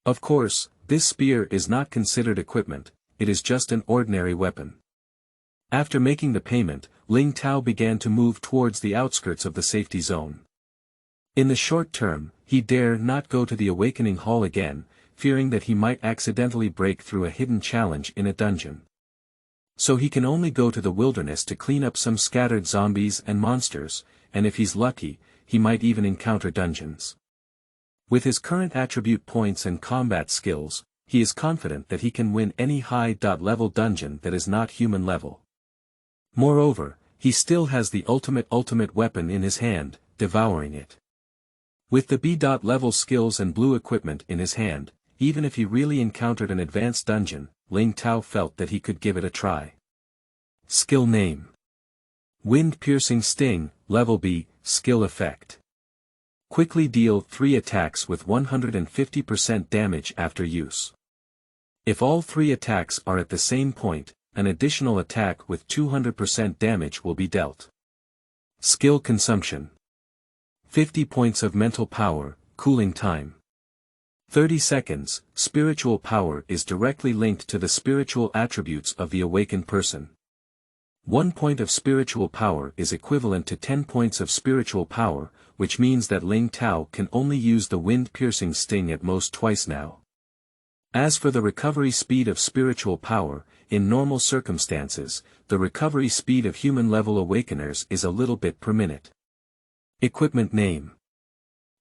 Of course, this spear is not considered equipment, it is just an ordinary weapon. After making the payment, Ling Tao began to move towards the outskirts of the safety zone. In the short term, he dare not go to the awakening hall again, fearing that he might accidentally break through a hidden challenge in a dungeon. So he can only go to the wilderness to clean up some scattered zombies and monsters, and if he's lucky, he might even encounter dungeons. With his current attribute points and combat skills, he is confident that he can win any high-level dungeon that is not human level. Moreover, he still has the ultimate weapon in his hand, devouring it. With the B-level skills and blue equipment in his hand, even if he really encountered an advanced dungeon, Ling Tao felt that he could give it a try. Skill name: Wind-Piercing Sting, Level B, Skill Effect. Quickly deal 3 attacks with 150% damage after use. If all 3 attacks are at the same point, an additional attack with 200% damage will be dealt. Skill consumption: 50 points of mental power, cooling time 30 seconds. Spiritual power is directly linked to the spiritual attributes of the awakened person. 1 point of spiritual power is equivalent to 10 points of spiritual power, which means that Ling Tao can only use the wind-piercing sting at most twice now. As for the recovery speed of spiritual power, in normal circumstances, the recovery speed of human-level awakeners is a little bit per minute. Equipment name: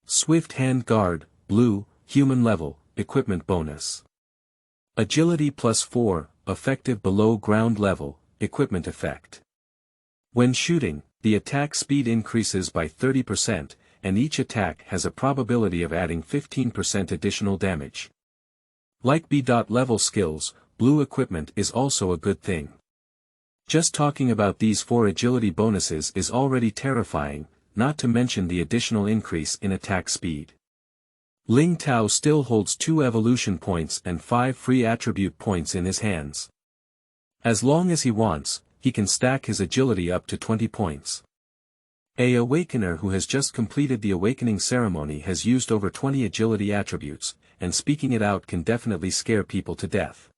Swift Hand Guard, Blue, Human Level, Equipment Bonus. Agility +4, Effective below ground level, Equipment Effect. When shooting, the attack speed increases by 30%, and each attack has a probability of adding 15% additional damage. Like B-level skills, blue equipment is also a good thing. Just talking about these 4 agility bonuses is already terrifying, not to mention the additional increase in attack speed. Ling Tao still holds 2 evolution points and 5 free attribute points in his hands. As long as he wants, he can stack his agility up to 20 points. A awakener who has just completed the awakening ceremony has used over 20 agility attributes, and speaking it out can definitely scare people to death.